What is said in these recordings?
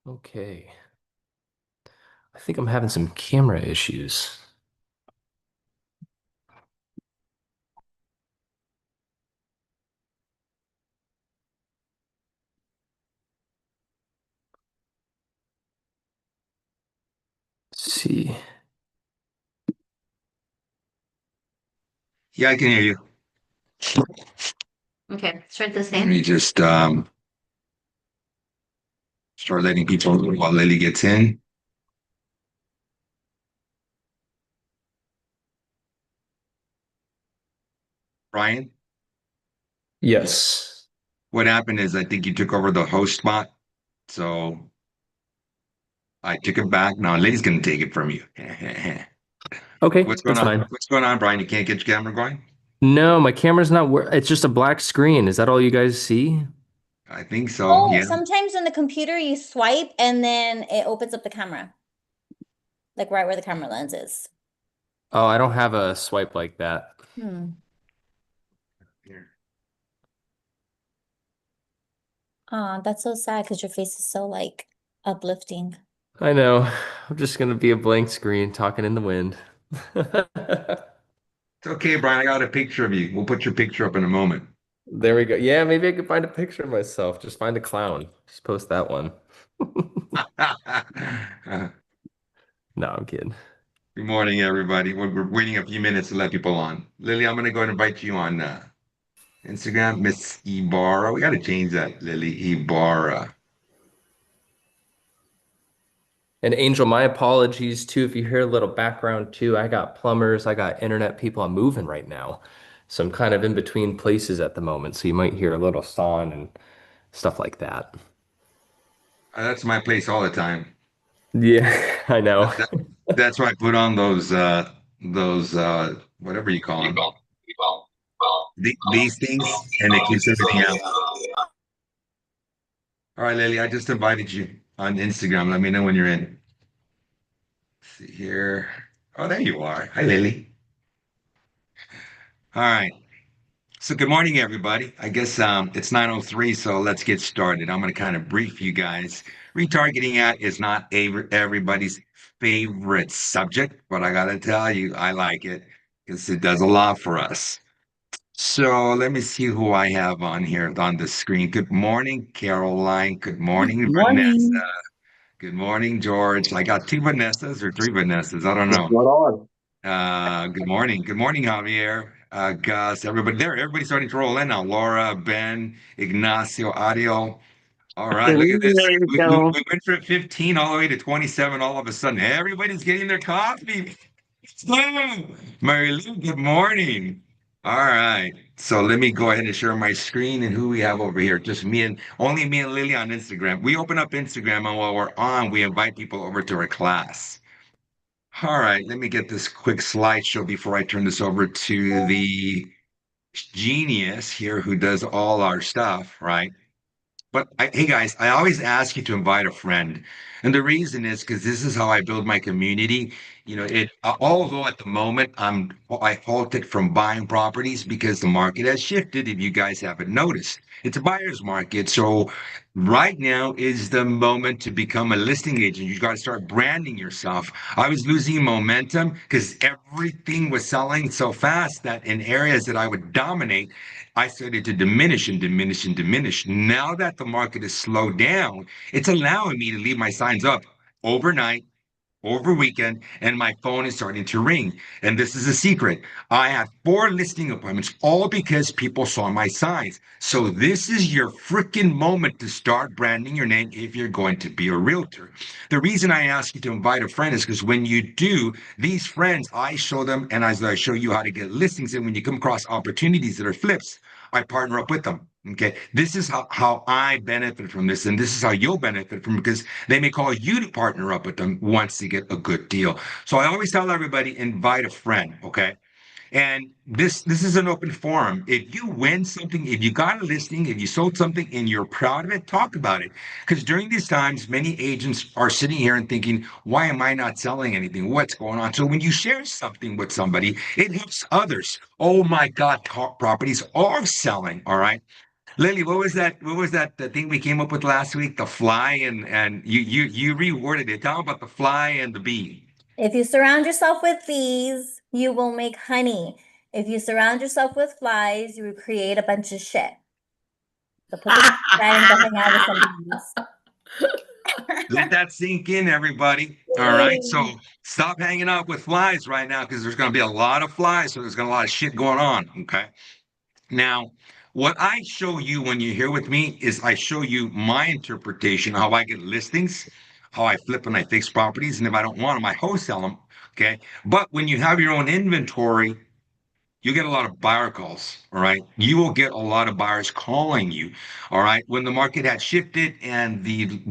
Okay. I think I'm having some camera issues. Let's see. Yeah, I can hear you. Okay, start the Let same. me just start letting people while Lily gets in. Brian, Yes. what happened is I think you took over the host spot, so I took it back. Now Lily's gonna take it from you. Okay, What's going that's on? fine. What's going on, Brian? You can't get your camera going? No, my camera's not wor It's just a black screen. Is that all you guys see? I think so. Oh, Yeah. sometimes on the computer you swipe and then it opens up the camera, like right where the camera lens is. Oh, I don't have a swipe like that. Hmm. Here. That's so sad because your face is so like uplifting. I know. I'm just gonna be a blank screen talking in the wind. It's okay, Brian. I got a picture of you. We'll put your picture up in a moment. There we go. Yeah, maybe I could find a picture of myself. Just find a clown. Just post that one. Good No, I'm kidding. morning, everybody. We're waiting a few minutes to let people on. Lily, I'm gonna go and invite you on Instagram, Miss Ibarra. We got to change that, Lily Ibarra. And Angel, my apologies too if you hear a little background too. I got plumbers, I got internet people. I'm moving right now. So I'm kind of in between places at the moment. So you might hear a little sawing and stuff like that. That's my place all the time. Yeah, I know. That, that's why I put on those whatever you call them, these things, and it keeps everything out. All right, Lily, I just invited you on Instagram. Let me know when you're in. Let's see here. Oh, there you are. Hi, Lily. All right. So good morning, everybody. I guess it's 9:03, so let's get started. I'm going to kind of brief you guys. Retargeting at is not everybody's favorite subject, but I got to tell you, I like it because it does a lot for us. So let me see who I have on here on the screen. Good morning, Caroline. Good morning, Vanessa. Morning. Good morning, George. I got two Vanessas or three Vanessas. I don't What's know. going on? Good morning. Good morning, Javier. Gus, everybody there. Everybody's starting to roll in now. Laura, Ben, Ignacio, Adio. All right, look at this. There you We go. went from 15 all the way to 27 all of a sudden. Everybody's getting their coffee. Hello. Mary Lou, good morning. All right. So let me go ahead and share my screen and who we have over here. Just me and only me and Lily on Instagram. We open up Instagram and while we're on, we invite people over to our class. All right, let me get this quick slideshow before I turn this over to the genius here who does all our stuff, right? But hey guys, I always ask you to invite a friend. And the reason is because this is how I build my community. Although at the moment I halted from buying properties because the market has shifted, if you guys haven't noticed. It's a buyer's market. So right now is the moment to become a listing agent. You got to start branding yourself. I was losing momentum because everything was selling so fast that in areas that I would dominate, I started to diminish and diminish and diminish. Now that the market has slowed down, it's allowing me to leave my signs up overnight, over weekend, and my phone is starting to ring. And this is a secret. I have 4 listing appointments, all because people saw my signs. So this is your freaking moment to start branding your name if you're going to be a realtor. The reason I ask you to invite a friend is because when you do, these friends, I show them and as I show you how to get listings. And when you come across opportunities that are flips, I partner up with them. Okay. This is how I benefit from this. And this is how you'll benefit from because they may call you to partner up with them once they get a good deal. So I always tell everybody, invite a friend. Okay. And this is an open forum. If you win something, if you got a listing, if you sold something and you're proud of it, talk about it. Because during these times, many agents are sitting here and thinking, why am I not selling anything? What's going on? So when you share something with somebody, it helps others. Oh my God, properties are selling. All right. Lily, what was that? What was that the thing we came up with last week? The fly and you reworded it. Tell me about the fly and the bee. If you surround yourself with bees, you will make honey. If you surround yourself with flies, you will create a bunch of shit. So put this aside and go hang out with some bees. Let that sink in, everybody. All right. So stop hanging out with flies right now because there's going to be a lot of flies. So there's going to be a lot of shit going on. Okay. Now, what I show you when you're here with me is I show you my interpretation, how I get listings, how I flip and I fix properties. And if I don't want them, I wholesale them. Okay. But when you have your own inventory, you get a lot of buyer calls. All right. You will get a lot of buyers calling you. All right. When the market had shifted and the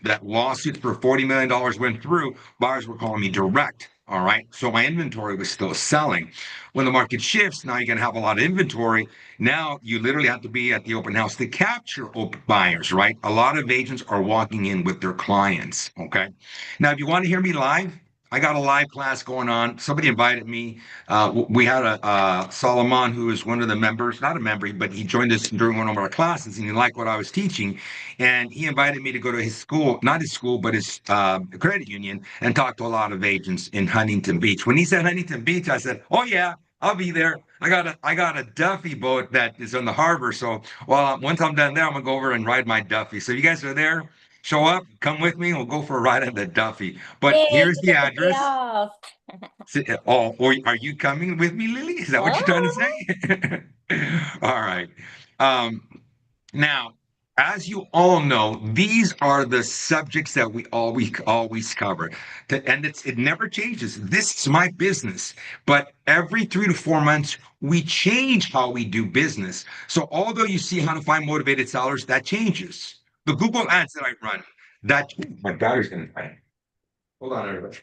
that lawsuit for $40 million went through, buyers were calling me direct. All right. So my inventory was still selling. When the market shifts, now you're going to have a lot of inventory. Now you literally have to be at the open house to capture buyers, right? A lot of agents are walking in with their clients. Okay. Now, if you want to hear me live, I got a live class going on. Somebody invited me. We had a Solomon who is one of the members, not a member, but he joined us during one of our classes and he liked what I was teaching. And he invited me to go to his school, not his school, but his credit union and talk to a lot of agents in Huntington Beach. When he said Huntington Beach, I said, "Oh yeah, I'll be there. I got a Duffy boat that is on the harbor. So well, once I'm done there, I'm gonna go over and ride my Duffy. So you guys are there, show up, come with me. We'll go for a ride on the Duffy. But Yay, here's you the get the day address. off. Oh, or are you coming with me, Lily? Is that what you're trying to Oh, say? All right. Um, now, as you all know, these are the subjects that we always cover. And it never changes. This is my business. But every 3 to 4 months, we change how we do business. So although you see how to find motivated sellers, that changes. The Google ads that I run, that my battery's gonna die. Hold on, everybody.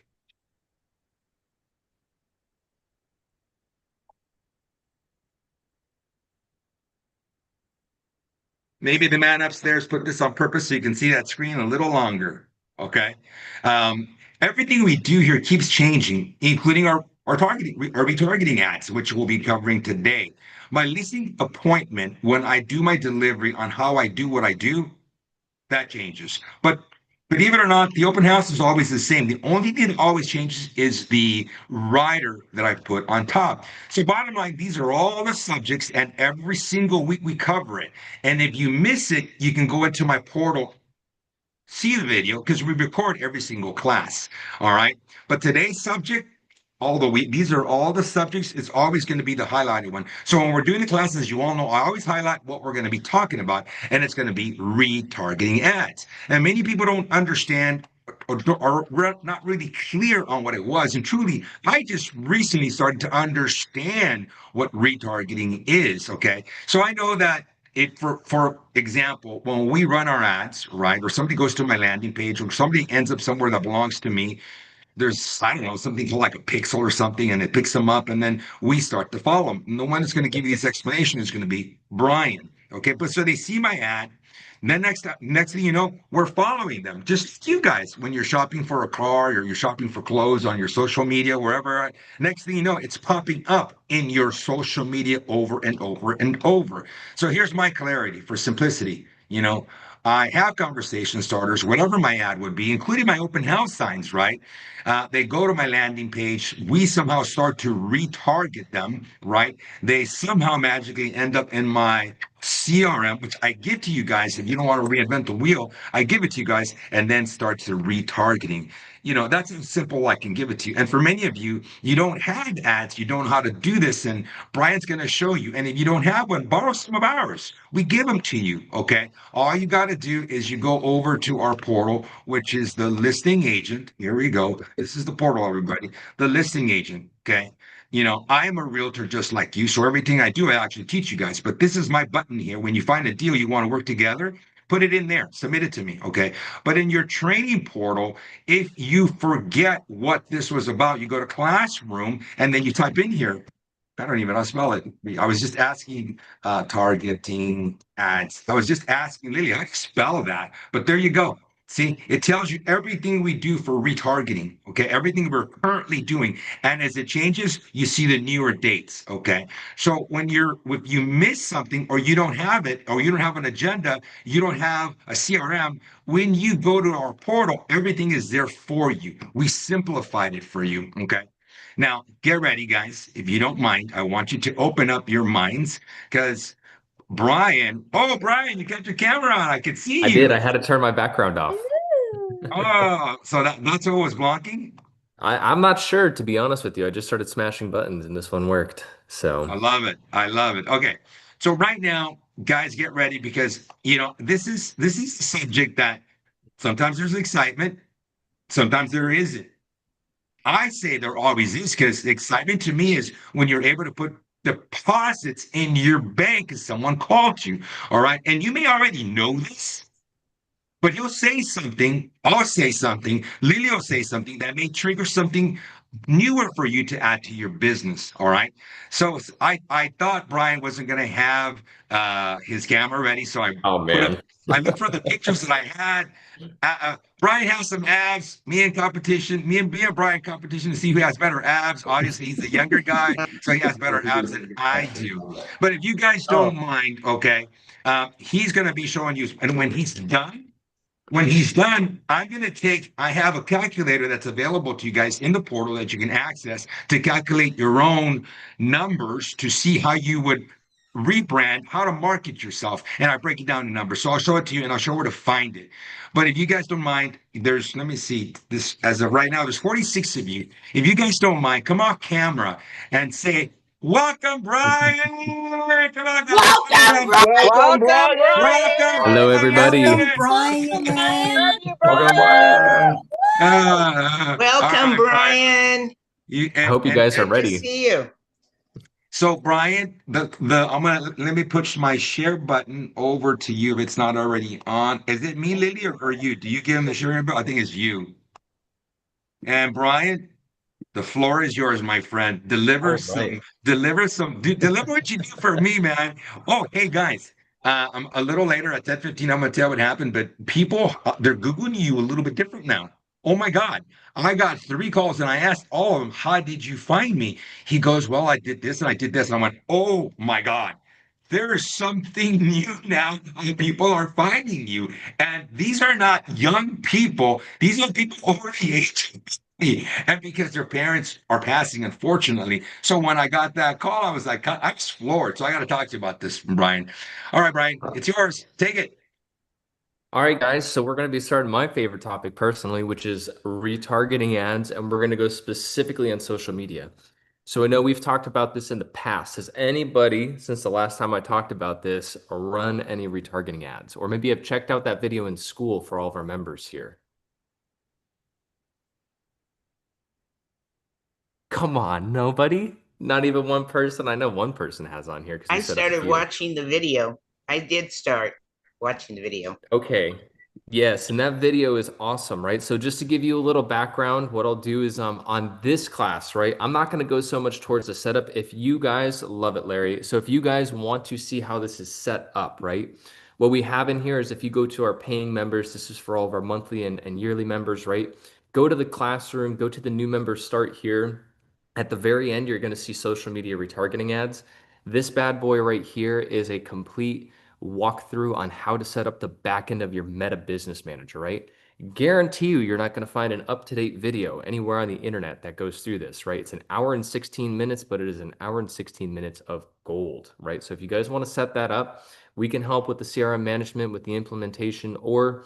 Maybe the man upstairs put this on purpose so you can see that screen a little longer. Okay. Um, Everything we do here keeps changing, including our retargeting ads, which we'll be covering today. My listing appointment, when I do my delivery on how I do what I do, that changes. But believe it or not, the open house is always the same. The only thing that always changes is the rider that I put on top. So bottom line, these are all the subjects, and every single week we cover it. And if you miss it, you can go into my portal, see the video because we record every single class. All right. But today's subject, although these are all the subjects, it's always going to be the highlighted one. So when we're doing the classes, you all know I always highlight what we're going to be talking about, and it's going to be retargeting ads. And many people don't understand or are not really clear on what it was. And truly, I just recently started to understand what retargeting is. Okay. So I know that for example, when we run our ads, right, or somebody goes to my landing page, or somebody ends up somewhere that belongs to me, there's, I don't know, something called like a pixel or something, and it picks them up, and then we start to follow them. And the one that's going to give you this explanation is going to be Brian. Okay, but so they see my ad. And then next thing you know, we're following them. Just you guys, when you're shopping for a car or you're shopping for clothes on your social media, wherever. Next thing you know, it's popping up in your social media over and over and over. So here's my clarity for simplicity. I have conversation starters, whatever my ad would be, including my open house signs, right? They go to my landing page. We somehow start to retarget them, right? They somehow magically end up in my CRM, which I give to you guys. If you don't want to reinvent the wheel, I give it to you guys and then start to retargeting. That's as simple I can give it to you. And for many of you, you don't have ads, you don't know how to do this, and Brian's going to show you. And if you don't have one, borrow some of ours. We give them to you, okay? All you got to do is you go over to our portal, which is the listing agent. Here we go. This is the portal, everybody. The listing agent, okay? I am a realtor just like you. So everything I do, I actually teach you guys. But this is my button here. When you find a deal you want to work together, put it in there, submit it to me, okay? But in your training portal, if you forget what this was about, you go to classroom and then you type in here. I don't even know how to spell it. I was just asking targeting ads. I was just asking Lily how to spell that. But there you go. See, it tells you everything we do for retargeting, okay? Everything we're currently doing. And as it changes, you see the newer dates, okay? So if you miss something or you don't have it, or you don't have an agenda, you don't have a CRM, when you go to our portal, everything is there for you. We simplified it for you, okay? Now, get ready, guys. If you don't mind, I want you to open up your minds because Brian, you got your camera on. I can see I did. you. I had to turn my background off. Woo! Oh, so that's what was blocking? I'm not sure, to be honest with you. I just started smashing buttons and this one worked. I So, love it. I love it. Okay. So right now, guys, get ready because this is a subject that sometimes there's excitement, sometimes there isn't. I say there always is because excitement to me is when you're able to put deposits in your bank because someone called you. All right. And you may already know this. But he'll say something, I'll say something, Lily will say something that may trigger something newer for you to add to your business. All right. So I thought Brian wasn't going to have his camera ready. So oh man. I looked for the pictures that I had. Brian has some abs. Me and Brian competition to see who has better abs. Obviously, he's the younger guy, so he has better abs than I do. But if you guys don't Oh, mind, okay, he's going to be showing you. And when he's done, I have a calculator that's available to you guys in the portal that you can access to calculate your own numbers to see how you would rebrand, how to market yourself. And I break it down in numbers. So I'll show it to you and I'll show where to find it. But if you guys don't mind, let me see, this as of right now, there's 46 of you. If you guys don't mind, come off camera and say, welcome, Brian. Come on, Welcome, guys. Welcome, Welcome, Brian. Welcome, hello, Brian. everybody. welcome, Brian. Love Brian. you, Welcome, Brian. Brian. All Welcome, right, Brian. Brian. You I and hope you and guys are Good to ready. see you. so Brian, let me push my share button over to you if it's not already on. Is it me, Lily, or you? Do you give him the share button? I think it's you. And Brian, the floor is yours, my friend. All right. Deliver what you do for me, man. Oh, hey guys, I'm a little later at 10:15. I'm gonna tell what happened, but people they're googling you a little bit different now. Oh my God, I got 3 calls and I asked all of them, "How did you find me?" He goes, "Well, I did this and I did this," and I went, "Oh my God." There is something new now. How people are finding you. And these are not young people. These are people over the age of 50. And because their parents are passing, unfortunately. So when I got that call, I was like, I was floored. So I got to talk to you about this, Brian. All right, Brian, it's yours. Take it. All right, guys. So we're going to be starting my favorite topic personally, which is retargeting ads, and we're going to go specifically on social media. So I know we've talked about this in the past. Has anybody, since the last time I talked about this, run any retargeting ads? Or maybe have checked out that video in school for all of our members here? Come on, nobody? Not even one person? I know one person has on here because we I set up a started few. watching the video. I did start watching the video. Okay. Yes, and that video is awesome, right? So just to give you a little background, what I'll do is on this class, right? I'm not going to go so much towards the setup. If you guys love it, Larry. So if you guys want to see how this is set up, right? What we have in here is if you go to our paying members, this is for all of our monthly and yearly members, right? Go to the classroom, go to the new member start here. At the very end, you're going to see social media retargeting ads. This bad boy right here is a complete walkthrough on how to set up the back end of your Meta Business Manager, right? Guarantee you're not going to find an up-to-date video anywhere on the internet that goes through this, right? It's an hour and 16 minutes, but it is an hour and 16 minutes of gold, right? So if you guys want to set that up, we can help with the CRM management, with the implementation, or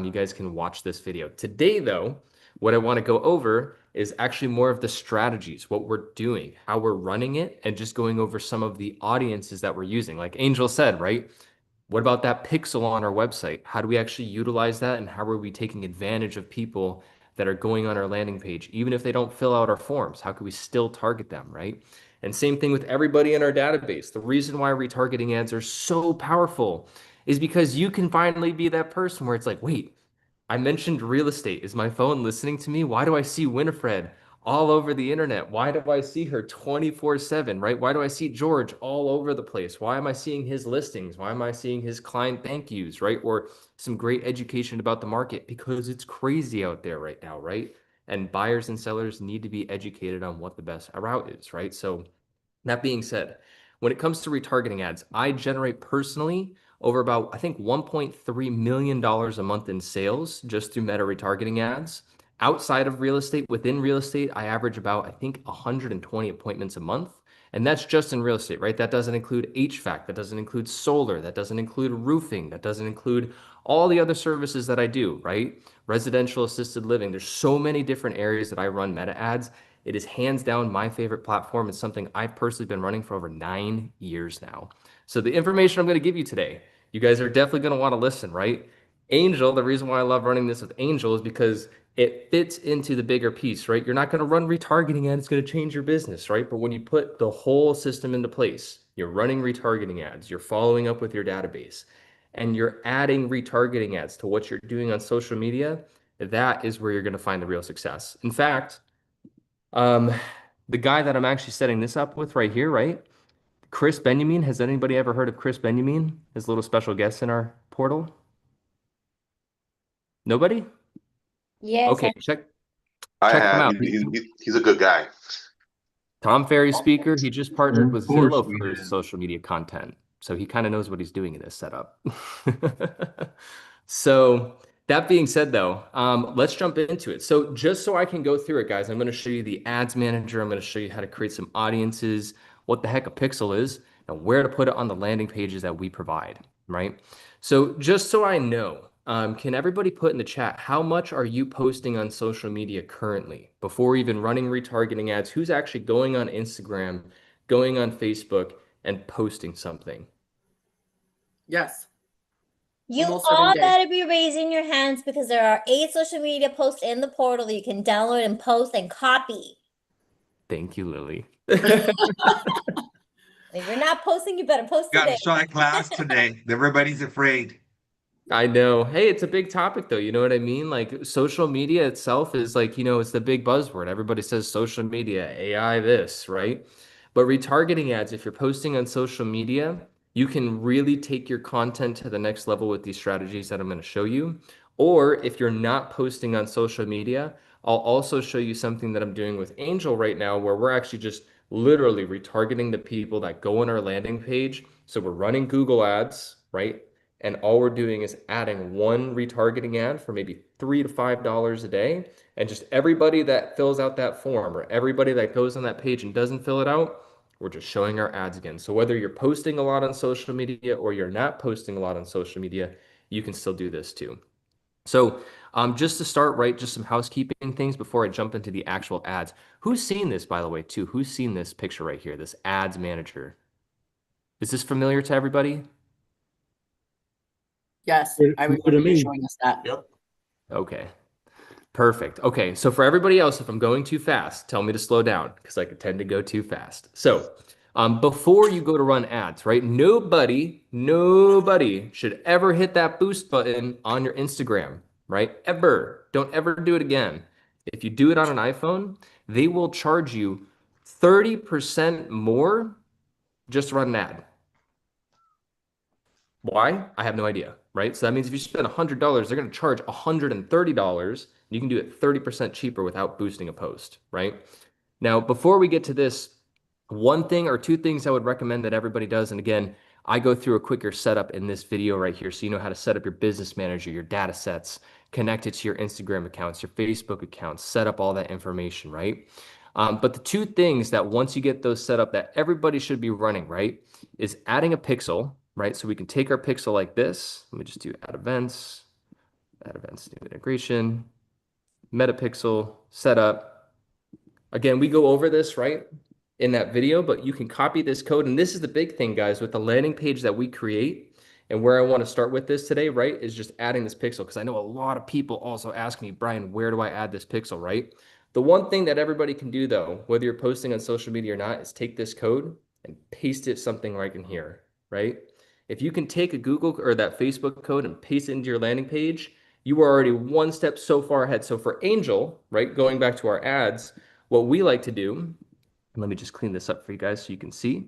you guys can watch this video. Today, though, what I want to go over is actually more of the strategies, what we're doing, how we're running it, and just going over some of the audiences that we're using. Like Angel said, right? What about that pixel on our website? How do we actually utilize that? And how are we taking advantage of people that are going on our landing page? Even if they don't fill out our forms, how can we still target them, right? And same thing with everybody in our database. The reason why retargeting ads are so powerful is because you can finally be that person where it's like, wait, I mentioned real estate. Is my phone listening to me? Why do I see Winifred all over the internet? Why do I see her 24/7, right? Why do I see George all over the place? Why am I seeing his listings? Why am I seeing his client thank yous, right? Or some great education about the market because it's crazy out there right now, right? And buyers and sellers need to be educated on what the best route is, right? So that being said, when it comes to retargeting ads, I generate personally over about, I think, $1.3 million a month in sales just through meta retargeting ads. Outside of real estate, within real estate, I average about, I think, 120 appointments a month. And that's just in real estate, right? That doesn't include HVAC, that doesn't include solar, that doesn't include roofing, that doesn't include all the other services that I do, right? Residential assisted living. There's so many different areas that I run meta ads. It is hands down my favorite platform. It's something I've personally been running for over 9 years now. So the information I'm going to give you today, you guys are definitely going to want to listen, right? Angel, the reason why I love running this with Angel is because it fits into the bigger piece, right? You're not going to run retargeting ads, it's going to change your business, right? But when you put the whole system into place, you're running retargeting ads, you're following up with your database, and you're adding retargeting ads to what you're doing on social media, that is where you're going to find the real success. In fact, um, the guy that I'm actually setting this up with right here, right? Chris Benjamin. Has anybody ever heard of Chris Benjamin? His little special guest in our portal? Nobody? Yes, Okay, I check him have. out. He's a good guy. Tom Ferry speaker. He just partnered Of with course Zillow we for his have. social media content. So he kind of knows what he's doing in this setup. So that being said, though, let's jump into it. So just so I can go through it, guys, I'm going to show you the ads manager. I'm going to show you how to create some audiences, what the heck a pixel is, and where to put it on the landing pages that we provide, right? So just so I know, can everybody put in the chat, how much are you posting on social media currently before even running retargeting ads? Who's actually going on Instagram, going on Facebook, and posting something? Yes, you almost every all day. better be raising your hands because there are 8 social media posts in the portal that you can download and post and copy. Thank you, Lily. If you're not posting, you better post Got a today. shot class today. Everybody's afraid. I know. Hey, it's a big topic though. You know what I mean? Like social media itself is like, it's the big buzzword. Everybody says social media, AI this, right? But retargeting ads, if you're posting on social media, you can really take your content to the next level with these strategies that I'm going to show you. Or if you're not posting on social media, I'll also show you something that I'm doing with Angel right now where we're actually just literally retargeting the people that go on our landing page. So we're running Google ads, right? And all we're doing is adding one retargeting ad for maybe $3 to $5 a day. And just everybody that fills out that form or everybody that goes on that page and doesn't fill it out, we're just showing our ads again. So whether you're posting a lot on social media or you're not posting a lot on social media, you can still do this too. So just to start, right, just some housekeeping things before I jump into the actual ads. Who's seen this, by the way, too? Who's seen this picture right here, this ads manager? Is this familiar to everybody? Yes, I New to remember you me. showing us that. Yep. Okay. Perfect. Okay, so for everybody else, if I'm going too fast, tell me to slow down because I could tend to go too fast. So, before you go to run ads, right? Nobody should ever hit that boost button on your Instagram, right? Ever. Don't ever do it again. If you do it on an iPhone, they will charge you 30% more just to run an ad. Why? I have no idea, right? So that means if you spend $100, they're going to charge $130. You can do it 30% cheaper without boosting a post, right? Now, before we get to this, one thing or two things I would recommend that everybody does, and again, I go through a quicker setup in this video right here so you know how to set up your business manager, your data sets, connect it to your Instagram accounts, your Facebook accounts, set up all that information, right? But the two things that once you get those set up that everybody should be running, right, is adding a pixel, right? So we can take our pixel like this. Let me just do add events, new integration, meta pixel, setup. Again, we go over this, right, in that video, but you can copy this code. And this is the big thing, guys, with the landing page that we create and where I want to start with this today, right, is just adding this pixel. Because I know a lot of people also ask me, Brian, where do I add this pixel, right? The one thing that everybody can do, though, whether you're posting on social media or not, is take this code and paste it something like in here, right? If you can take a Google or that Facebook code and paste it into your landing page, you are already one step so far ahead. So for Angel, right, going back to our ads, What we like to do, and let me just clean this up for you guys so you can see,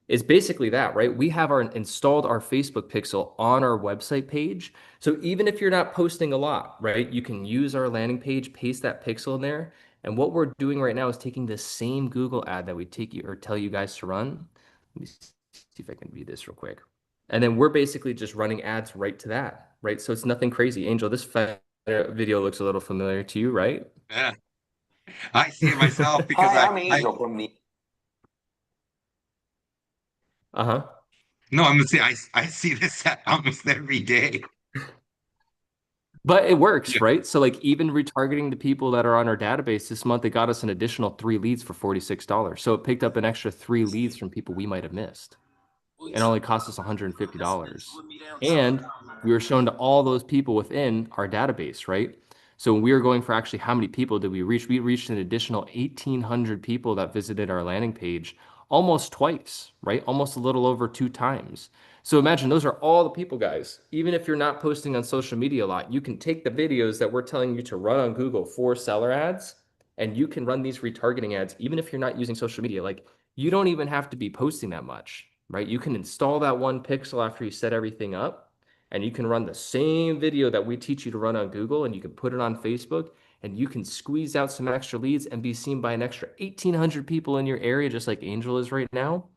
is basically that, right? We have our installed our Facebook pixel on our website page. So even if you're not posting a lot, right, you can use our landing page, paste that pixel in there. And what we're doing right now is taking the same Google ad that we take you or tell you guys to run. Let me see if I can view this real quick. And then we're basically just running ads right to that, right? So it's nothing crazy. Angel, this video looks a little familiar to you, right? Yeah, I see it myself because I from the Uh-huh. no, I'm gonna say I see this almost every day. But it works, Yeah. right? So like even retargeting the people that are on our database this month, it got us an additional 3 leads for $46. So it picked up an extra 3 leads from people we might have missed. It only cost us $150. And we were shown to all those people within our database, right? So when we were going for actually how many people did we reach? We reached an additional 1,800 people that visited our landing page almost twice, right? Almost a little over 2 times. So imagine those are all the people, guys. Even if you're not posting on social media a lot, you can take the videos that we're telling you to run on Google for seller ads, and you can run these retargeting ads, even if you're not using social media. Like you don't even have to be posting that much, right? You can install that one pixel after you set everything up, and you can run the same video that we teach you to run on Google, and you can put it on Facebook, and you can squeeze out some extra leads and be seen by an extra 1,800 people in your area, just like Angel is right now,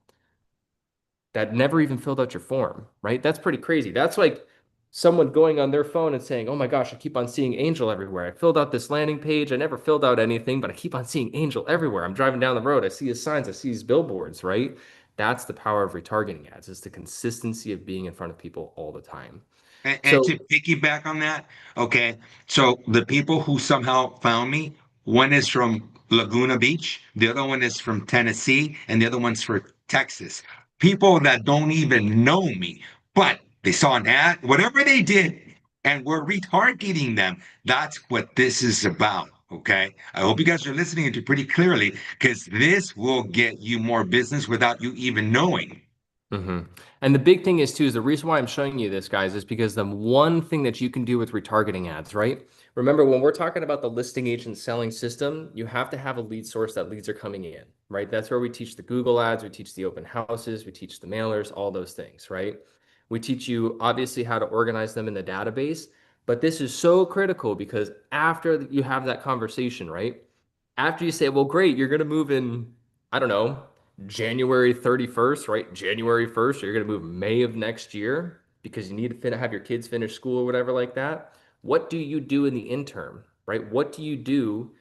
that never even filled out your form, right? That's pretty crazy. That's like someone going on their phone and saying, "Oh my gosh, I keep on seeing Angel everywhere. I filled out this landing page. I never filled out anything, but I keep on seeing Angel everywhere. I'm driving down the road. I see his signs. I see his billboards," right? That's the power of retargeting ads. It's the consistency of being in front of people all the time. And So, to piggyback on that, okay, so the people who somehow found me, one is from Laguna Beach, the other one is from Tennessee, and the other one's for Texas. People that don't even know me, but they saw an ad, whatever they did, and we're retargeting them. That's what this is about. Okay. I hope you guys are listening to pretty clearly because this will get you more business without you even knowing. hmm. And the big thing is too, is the reason why I'm showing you this, guys, is because the one thing that you can do with retargeting ads, right? Remember, when we're talking about the listing agent selling system, you have to have a lead source that leads are coming in, right? That's where we teach the Google ads, we teach the open houses, we teach the mailers, all those things, right? We teach you obviously how to organize them in the database, but this is so critical because after you have that conversation, right? After you say, well, great, you're going to move in, I don't know, January 31st, right? January 1st, or you're going to move May of next year because you need to have your kids finish school or whatever like that. What do you do in the interim, right? What do you do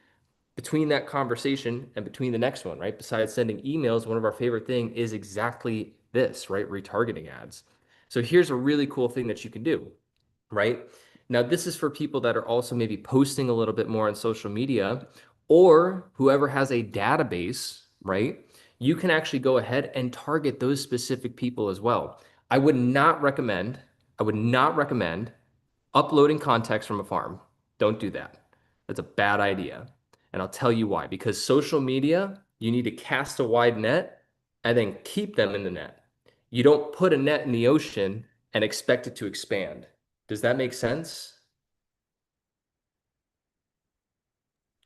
between that conversation and between the next one, right? Besides sending emails, one of our favorite thing is exactly this, right? Retargeting ads. So here's a really cool thing that you can do, right? Now, this is for people that are also maybe posting a little bit more on social media or whoever has a database, right? You can actually go ahead and target those specific people as well. I would not recommend, I would not recommend uploading context from a farm. Don't do that. That's a bad idea. And I'll tell you why. Because social media, you need to cast a wide net and then keep them in the net. You don't put a net in the ocean and expect it to expand. Does that make sense?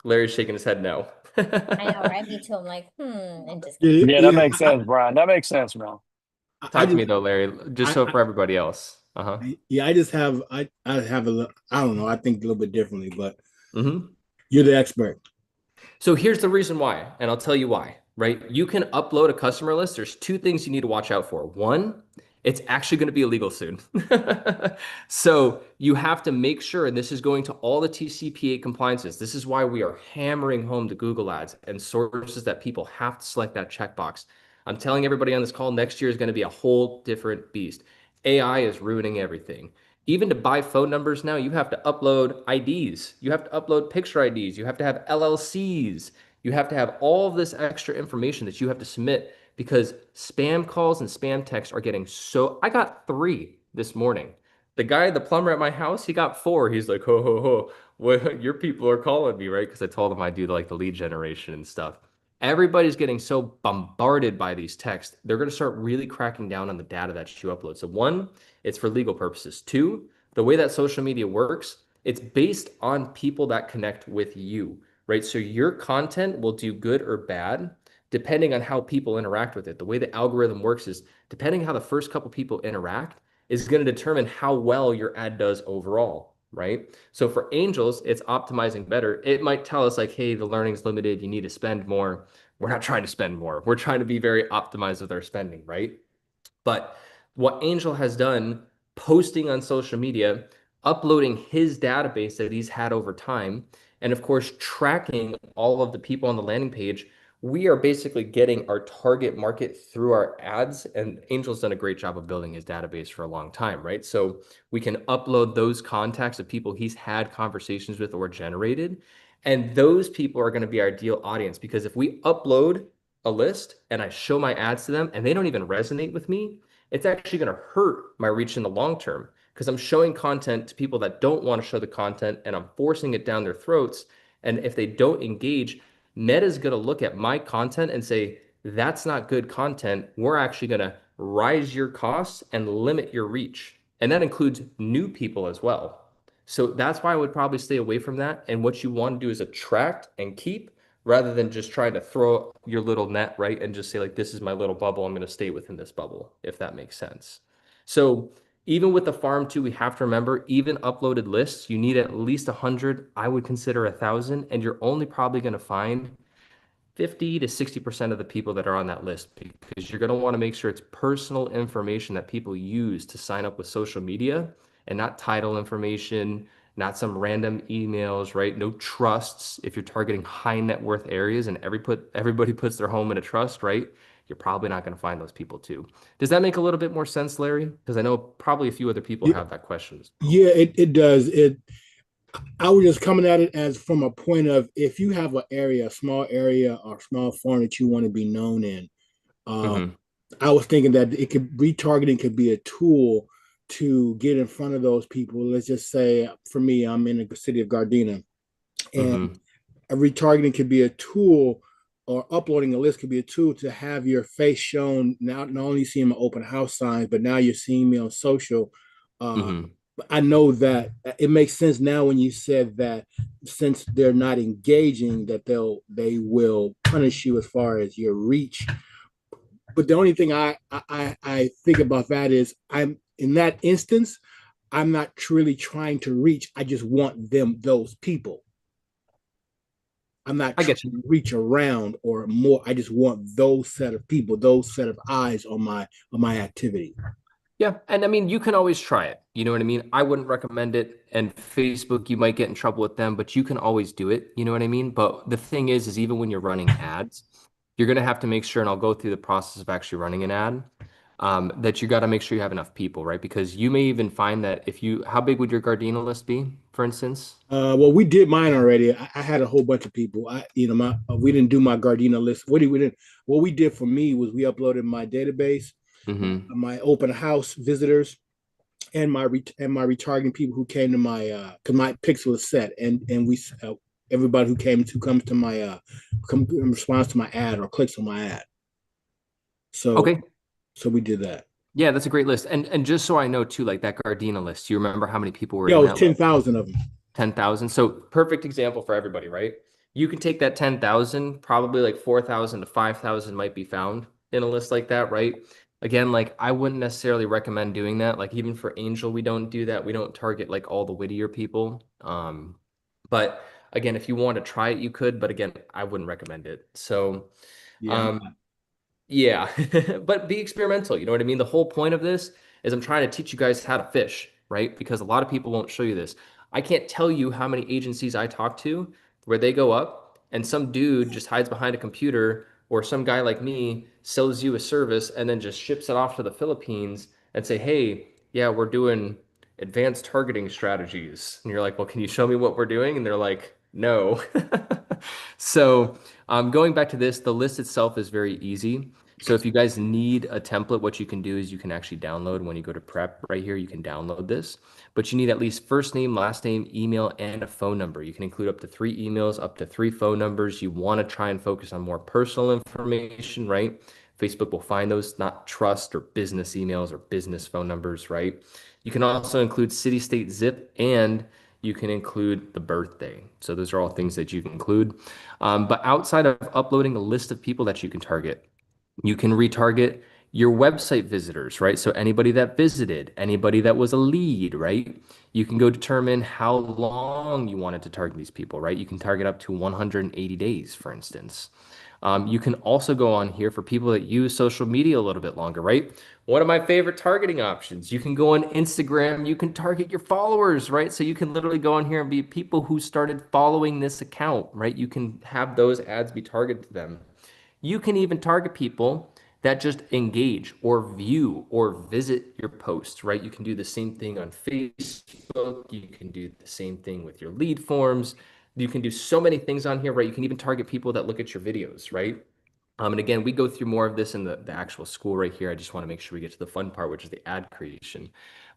Larry's shaking his head no. I know, right? Me too. I'm like, and just Yeah, Yeah, that yeah. makes sense, Brian. That makes sense, bro. I Talk to me just, though, Larry, just I, so for everybody else. Uh-huh. yeah, I just have, I have a, I don't know. I think a little bit differently, but Mm-hmm. you're the expert. So here's the reason why, and I'll tell you why, right? You can upload a customer list. There's two things you need to watch out for. One, it's actually going to be illegal soon. So you have to make sure, and this is going to all the TCPA compliances. This is why we are hammering home the Google ads and sources that people have to select that checkbox. I'm telling everybody on this call, next year is going to be a whole different beast. AI is ruining everything. Even to buy phone numbers now, you have to upload IDs. You have to upload picture IDs. You have to have LLCs. You have to have all of this extra information that you have to submit because spam calls and spam texts are getting so. I got 3 this morning. The guy, the plumber at my house, he got 4. He's like, ho, ho, ho. What, your people are calling me, right? Because I told him I do like the lead generation and stuff. Everybody's getting so bombarded by these texts. They're going to start really cracking down on the data that you upload. So, one, it's for legal purposes. Two, the way that social media works, it's based on people that connect with you, right? So your content will do good or bad depending on how people interact with it. The way the algorithm works is depending how the first couple people interact is going to determine how well your ad does overall, right? So for angels, it's optimizing better. It might tell us like, hey, the learning's limited, you need to spend more. We're not trying to spend more. We're trying to be very optimized with our spending, right? But what Angel has done, posting on social media, uploading his database that he's had over time, and of course, tracking all of the people on the landing page, we are basically getting our target market through our ads. And Angel's done a great job of building his database for a long time, right? So we can upload those contacts of people he's had conversations with or generated. And those people are going to be our ideal audience because if we upload a list and I show my ads to them and they don't even resonate with me, it's actually going to hurt my reach in the long term because I'm showing content to people that don't want to show the content and I'm forcing it down their throats. And if they don't engage, Meta's going to look at my content and say, that's not good content. We're actually going to rise your costs and limit your reach. And that includes new people as well. So that's why I would probably stay away from that. And what you want to do is attract and keep rather than just trying to throw your little net, right? And just say, like, this is my little bubble. I'm going to stay within this bubble, if that makes sense. So even with the farm too, we have to remember, even uploaded lists, you need at least 100. I would consider 1,000, and you're only probably going to find 50 to 60% of the people that are on that list because you're going to want to make sure it's personal information that people use to sign up with social media and not title information, not some random emails, right? No trusts. If you're targeting high net worth areas and everybody puts their home in a trust, right? You're probably not going to find those people too. Does that make a little bit more sense, Larry? Because I know probably a few other people Yeah, have that question. yeah, it does. I was just coming at it as from a point of if you have an area, a small area or small farm that you want to be known in. Um, Mm-hmm. I was thinking that it could retargeting could be a tool to get in front of those people. Let's just say for me, I'm in the city of Gardena, and Mm-hmm. a retargeting could be a tool, or uploading a list could be a tool to have your face shown. Now, not only seeing my open house signs, but now you're seeing me on social. Uh, Mm-hmm. I know that it makes sense now when you said that since they're not engaging, that they will punish you as far as your reach. But the only thing I think about that is I'm in that instance, I'm not truly trying to reach. I just want those people. I'm not I trying get you. to reach around or more. I just want those set of people, those set of eyes on my activity. Yeah, and I mean, you can always try it. You know what I mean? I wouldn't recommend it. And Facebook, you might get in trouble with them, but you can always do it. You know what I mean? But the thing is even when you're running ads, you're going to have to make sure, and I'll go through the process of actually running an ad, that you got to make sure you have enough people, right? Because you may even find that if you, how big would your Gardena list be, for instance? Well, we did mine already. I had a whole bunch of people. We didn't do my Gardena list. We didn't. What we did for me was we uploaded my database, Mm-hmm. my open house visitors, and my retargeting people who came to my because my pixel is set, and we everybody who comes to my come responds to my ad or clicks on my ad. So Okay. so we did that. Yeah, that's a great list. And just so I know too, like that Gardena list, do you remember how many people were Yeah, in it was that list? 10,000 of them. 10,000. So perfect example for everybody, right? You can take that 10,000, probably like 4,000 to 5,000 might be found in a list like that, right? Again, like I wouldn't necessarily recommend doing that. Like even for Angel, we don't do that. We don't target like all the wittier people. But again, if you want to try it, you could, but again, I wouldn't recommend it. So, Yeah. um, yeah, but be experimental. You know what I mean? The whole point of this is I'm trying to teach you guys how to fish, right? Because a lot of people won't show you this. I can't tell you how many agencies I talk to where they go up and some dude just hides behind a computer or some guy like me sells you a service and then just ships it off to the Philippines and say, "Hey, yeah, we're doing advanced targeting strategies." And you're like, "Well, can you show me what we're doing?" And they're like, "No." So, going back to this, the list itself is very easy. So if you guys need a template, what you can do is you can actually download when you go to prep right here, you can download this, but you need at least first name, last name, email, and a phone number. You can include up to 3 emails, up to 3 phone numbers. You want to try and focus on more personal information, right? Facebook will find those, not trust or business emails or business phone numbers, right? You can also include city, state, zip, and You can include the birthday. So those are all things that you can include. But outside of uploading a list of people that you can target, you can retarget your website visitors, right? So anybody that visited, anybody that was a lead, right? You can go determine how long you wanted to target these people, right? You can target up to 180 days, for instance. You can also go on here for people that use social media a little bit longer, right? One of my favorite targeting options. You can go on Instagram, you can target your followers, right? So you can literally go on here and be people who started following this account, right? You can have those ads be targeted to them. You can even target people that just engage or view or visit your posts, right? You can do the same thing on Facebook. You can do the same thing with your lead forms. You can do so many things on here, right? You can even target people that look at your videos, right? And again, we go through more of this in the actual school right here. I just want to make sure we get to the fun part, which is the ad creation.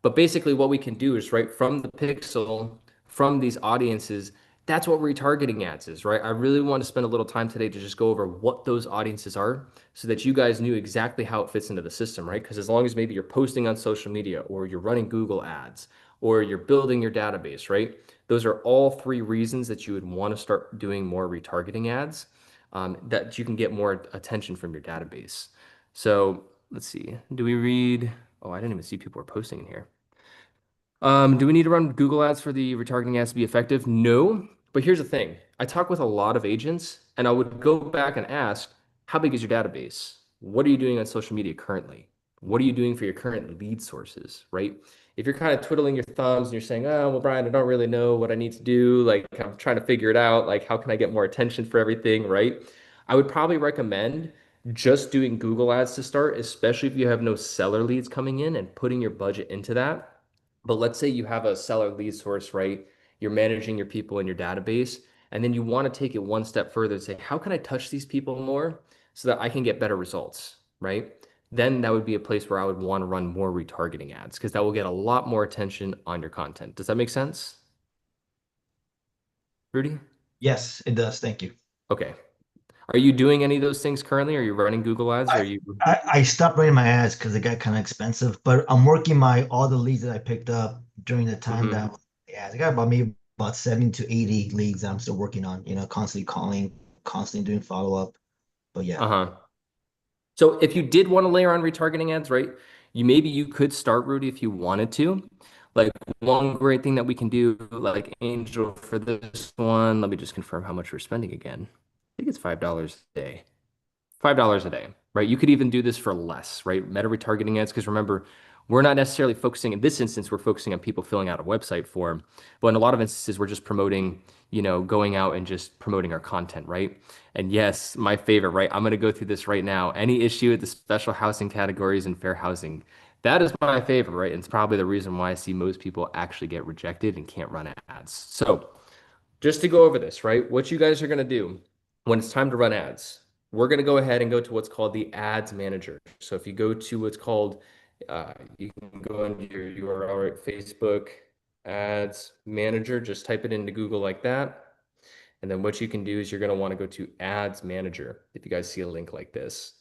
But basically what we can do is right from the pixel, from these audiences, that's what retargeting ads is, right? I really want to spend a little time today to just go over what those audiences are so that you guys knew exactly how it fits into the system, right? Because as long as maybe you're posting on social media or you're running Google ads or you're building your database, right? Those are all three reasons that you would want to start doing more retargeting ads, that you can get more attention from your database. So let's see. Do we read? Oh, I didn't even see people are posting in here. Do we need to run Google ads for the retargeting ads to be effective? No. But here's the thing. I talk with a lot of agents and I would go back and ask, how big is your database? What are you doing on social media currently? What are you doing for your current lead sources, right? If you're kind of twiddling your thumbs and you're saying, oh, well, Brian, I don't really know what I need to do. Like, I'm trying to figure it out. Like, how can I get more attention for everything, right? I would probably recommend just doing Google ads to start, especially if you have no seller leads coming in and putting your budget into that. But let's say you have a seller lead source, right? You're managing your people in your database, and then you want to take it one step further and say, how can I touch these people more so that I can get better results, right? Then that would be a place where I would want to run more retargeting ads because that will get a lot more attention on your content. Does that make sense, Rudy? Yes, it does. Thank you. Okay. Are you doing any of those things currently? Are you running Google ads? Or are I you? I stopped running my ads because it got kind of expensive, but I'm working my all the leads that I picked up during the time Mhm. that yeah, I got about maybe about 70 to 80 leads that I'm still working on, constantly calling, constantly doing follow-up. But yeah. Uh-huh. So if you did want to layer on retargeting ads, right? You could start, Rudy, if you wanted to. Like one great thing that we can do, like Angel for this one, let me just confirm how much we're spending again. I think it's $5 a day. $5 a day, right? You could even do this for less, right? Meta retargeting ads, because remember, we're not necessarily focusing, in this instance, we're focusing on people filling out a website form. But in a lot of instances, we're just promoting, going out and just promoting our content, right? And yes, my favorite, right? I'm going to go through this right now. Any issue with the special housing categories and fair housing. That is my favorite, right? And it's probably the reason why I see most people actually get rejected and can't run ads. So just to go over this, right? What you guys are going to do when it's time to run ads, we're going to go ahead and go to what's called the ads manager. So if you go to what's called, you can go into your URL, right? Facebook ads manager, just type it into Google like that. And then what you can do is you're going to want to go to ads manager. If you guys see a link like this,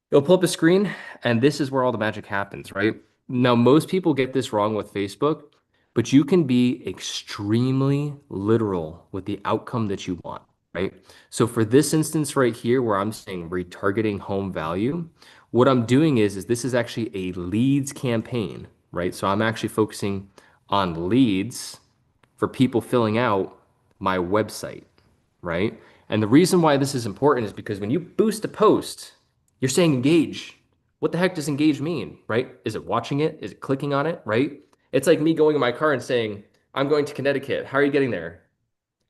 you'll pull up a screen and this is where all the magic happens, right? Now, most people get this wrong with Facebook, but you can be extremely literal with the outcome that you want, right? So for this instance right here, where I'm saying retargeting home value, what I'm doing is this is actually a leads campaign, right? So I'm actually focusing on leads for people filling out my website, right? And the reason why this is important is because when you boost a post, you're saying engage. What the heck does engage mean, right? Is it watching it? Is it clicking on it, right? It's like me going in my car and saying, I'm going to Connecticut. How are you getting there?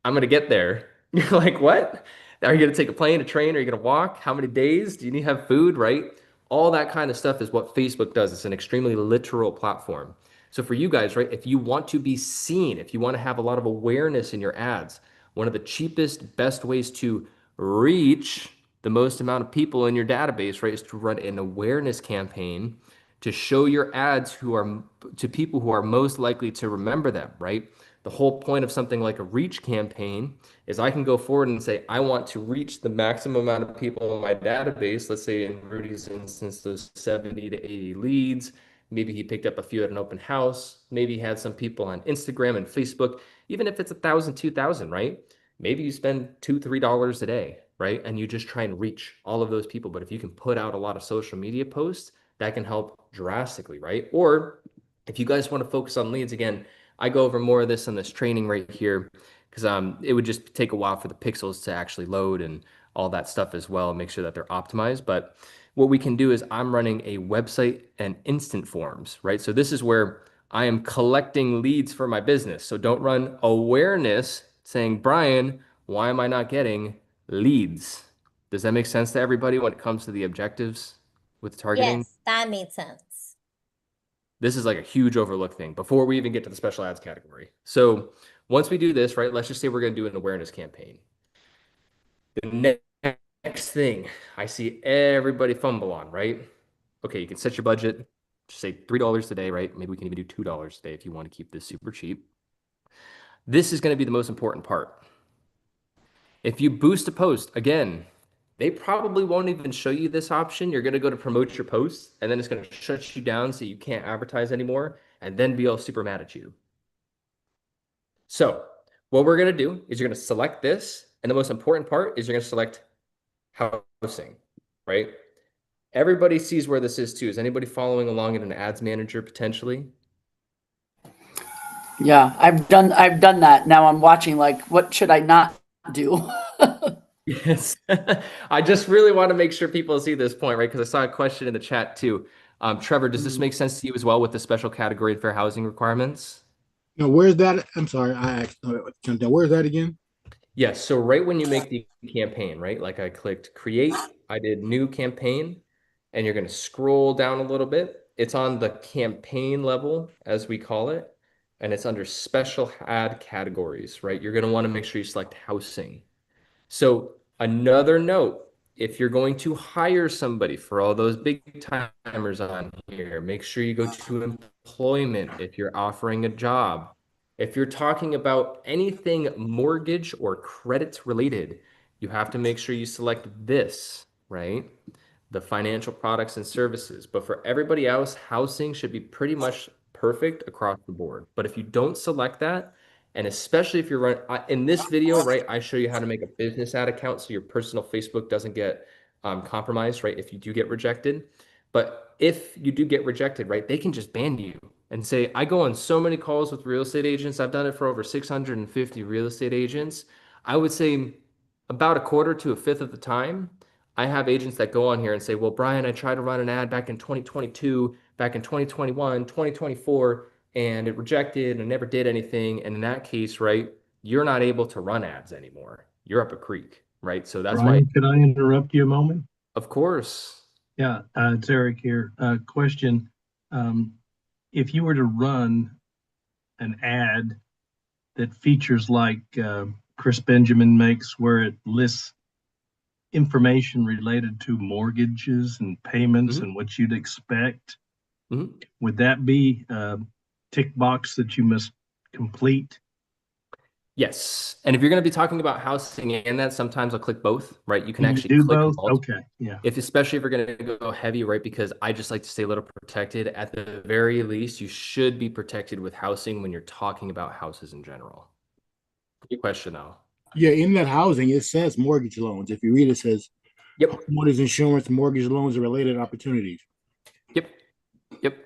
I'm gonna get there. You're like, what? Are you gonna take a plane, a train? Are you gonna walk? How many days? Do you need to have food, right? All that kind of stuff is what Facebook does. It's an extremely literal platform. So for you guys, right, if you want to be seen, if you want to have a lot of awareness in your ads, one of the cheapest, best ways to reach the most amount of people in your database, right, is to run an awareness campaign to show your ads to people who are most likely to remember them, right? The whole point of something like a reach campaign is I can go forward and say, I want to reach the maximum amount of people in my database. Let's say in Rudy's instance, those 70 to 80 leads. Maybe he picked up a few at an open house. Maybe he had some people on Instagram and Facebook. Even if it's 1,000, 2,000, right? Maybe you spend $2, $3 a day, right? And you just try and reach all of those people. But if you can put out a lot of social media posts, that can help drastically, right? Or if you guys want to focus on leads, again, I go over more of this in this training right here because it would just take a while for the pixels to actually load and all that stuff as well, and make sure that they're optimized. But what we can do is I'm running a website and instant forms, right? So this is where I am collecting leads for my business. So don't run awareness saying, Brian, why am I not getting leads? Does that make sense to everybody when it comes to the objectives with targeting? Yes, that made sense. This is like a huge overlooked thing before we even get to the special ads category. So once we do this, right, let's just say we're going to do an awareness campaign. The next thing I see everybody fumble on, right? Okay, you can set your budget, just say $3 a day, right? Maybe we can even do $2 a day if you want to keep this super cheap. This is going to be the most important part. If you boost a post, again, they probably won't even show you this option. You're going to go to promote your posts, and then it's going to shut you down so you can't advertise anymore, and then be all super mad at you. So what we're going to do is you're going to select this, and the most important part is you're going to select housing, right? Everybody sees where this is too. Is anybody following along in an ads manager potentially? Yeah, I've done that. Now I'm watching like what should I not do? Yes. I just really want to make sure people see this point, right? Because I saw a question in the chat too. Trevor, does this make sense to you as well with the special category and fair housing requirements? Now, where's that? I'm sorry, I asked. Where's that again? Yes. So right when you make the campaign, right? Like I clicked create, I did new campaign, and you're going to scroll down a little bit. It's on the campaign level, as we call it, and it's under special ad categories, right? You're going to want to make sure you select housing. So another note, if you're going to hire somebody for all those big timers on here, make sure you go to employment if you're offering a job. If you're talking about anything mortgage or credit related, you have to make sure you select this, right? The financial products and services. But for everybody else, housing should be pretty much perfect across the board. But if you don't select that, and especially if you're running in this video, right, I show you how to make a business ad account so your personal Facebook doesn't get compromised, right, if you do get rejected. But if you do get rejected, right, they can just ban you and say, I go on so many calls with real estate agents. I've done it for over 650 real estate agents. I would say about a quarter to a fifth of the time, I have agents that go on here and say, well, Brian, I tried to run an ad back in 2022, back in 2021, 2024, and it rejected and never did anything. And in that case, right, you're not able to run ads anymore. You're up a creek, right? So that's why, Brian, could I interrupt you a moment? of course. Yeah, it's Eric here. Question. Um, if you were to run an ad that features like Chris Benjamin makes, where it lists information related to mortgages and payments and what you'd expect, would that be a tick box that you must complete? Yes. And if you're going to be talking about housing and that, sometimes I'll click both, right? You can Can you actually do click both? multiple. Okay, yeah. Especially if you're going to go heavy, right? Because I just like to stay a little protected. At the very least, you should be protected with housing when you're talking about houses in general. Good question, though. Yeah, in that housing, it says mortgage loans. If you read it, it says, yep, homeowners insurance, mortgage loans, and related opportunities. Yep, yep.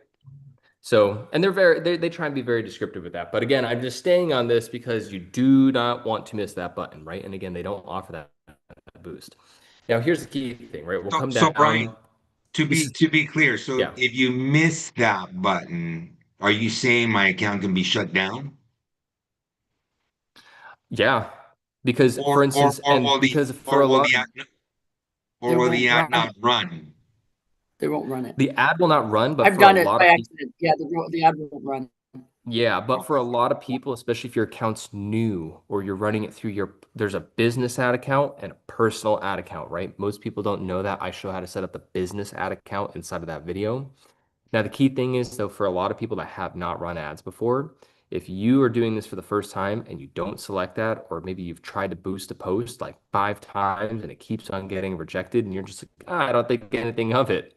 So, and they try and be very descriptive with that. But again, I'm just staying on this because you do not want to miss that button, right? And again, they don't offer that boost. Now, here's the key thing, right? We'll come down. So Brian, to be clear, so yeah. if you miss that button, are you saying my account can be shut down? Yeah, because for instance, and because for a lot, or will the ad not run? They won't run it. The ad will not run, but I've for done a it lot by of accident. Yeah, the ad won't run. Yeah, but for a lot of people, especially if your account's new or you're running it through there's a business ad account and a personal ad account, right? Most people don't know that. I show how to set up the business ad account inside of that video. Now, the key thing is, though, for a lot of people that have not run ads before, if you are doing this for the first time and you don't select that, or maybe you've tried to boost a post like 5 times and it keeps on getting rejected and you're just like, I don't think anything of it.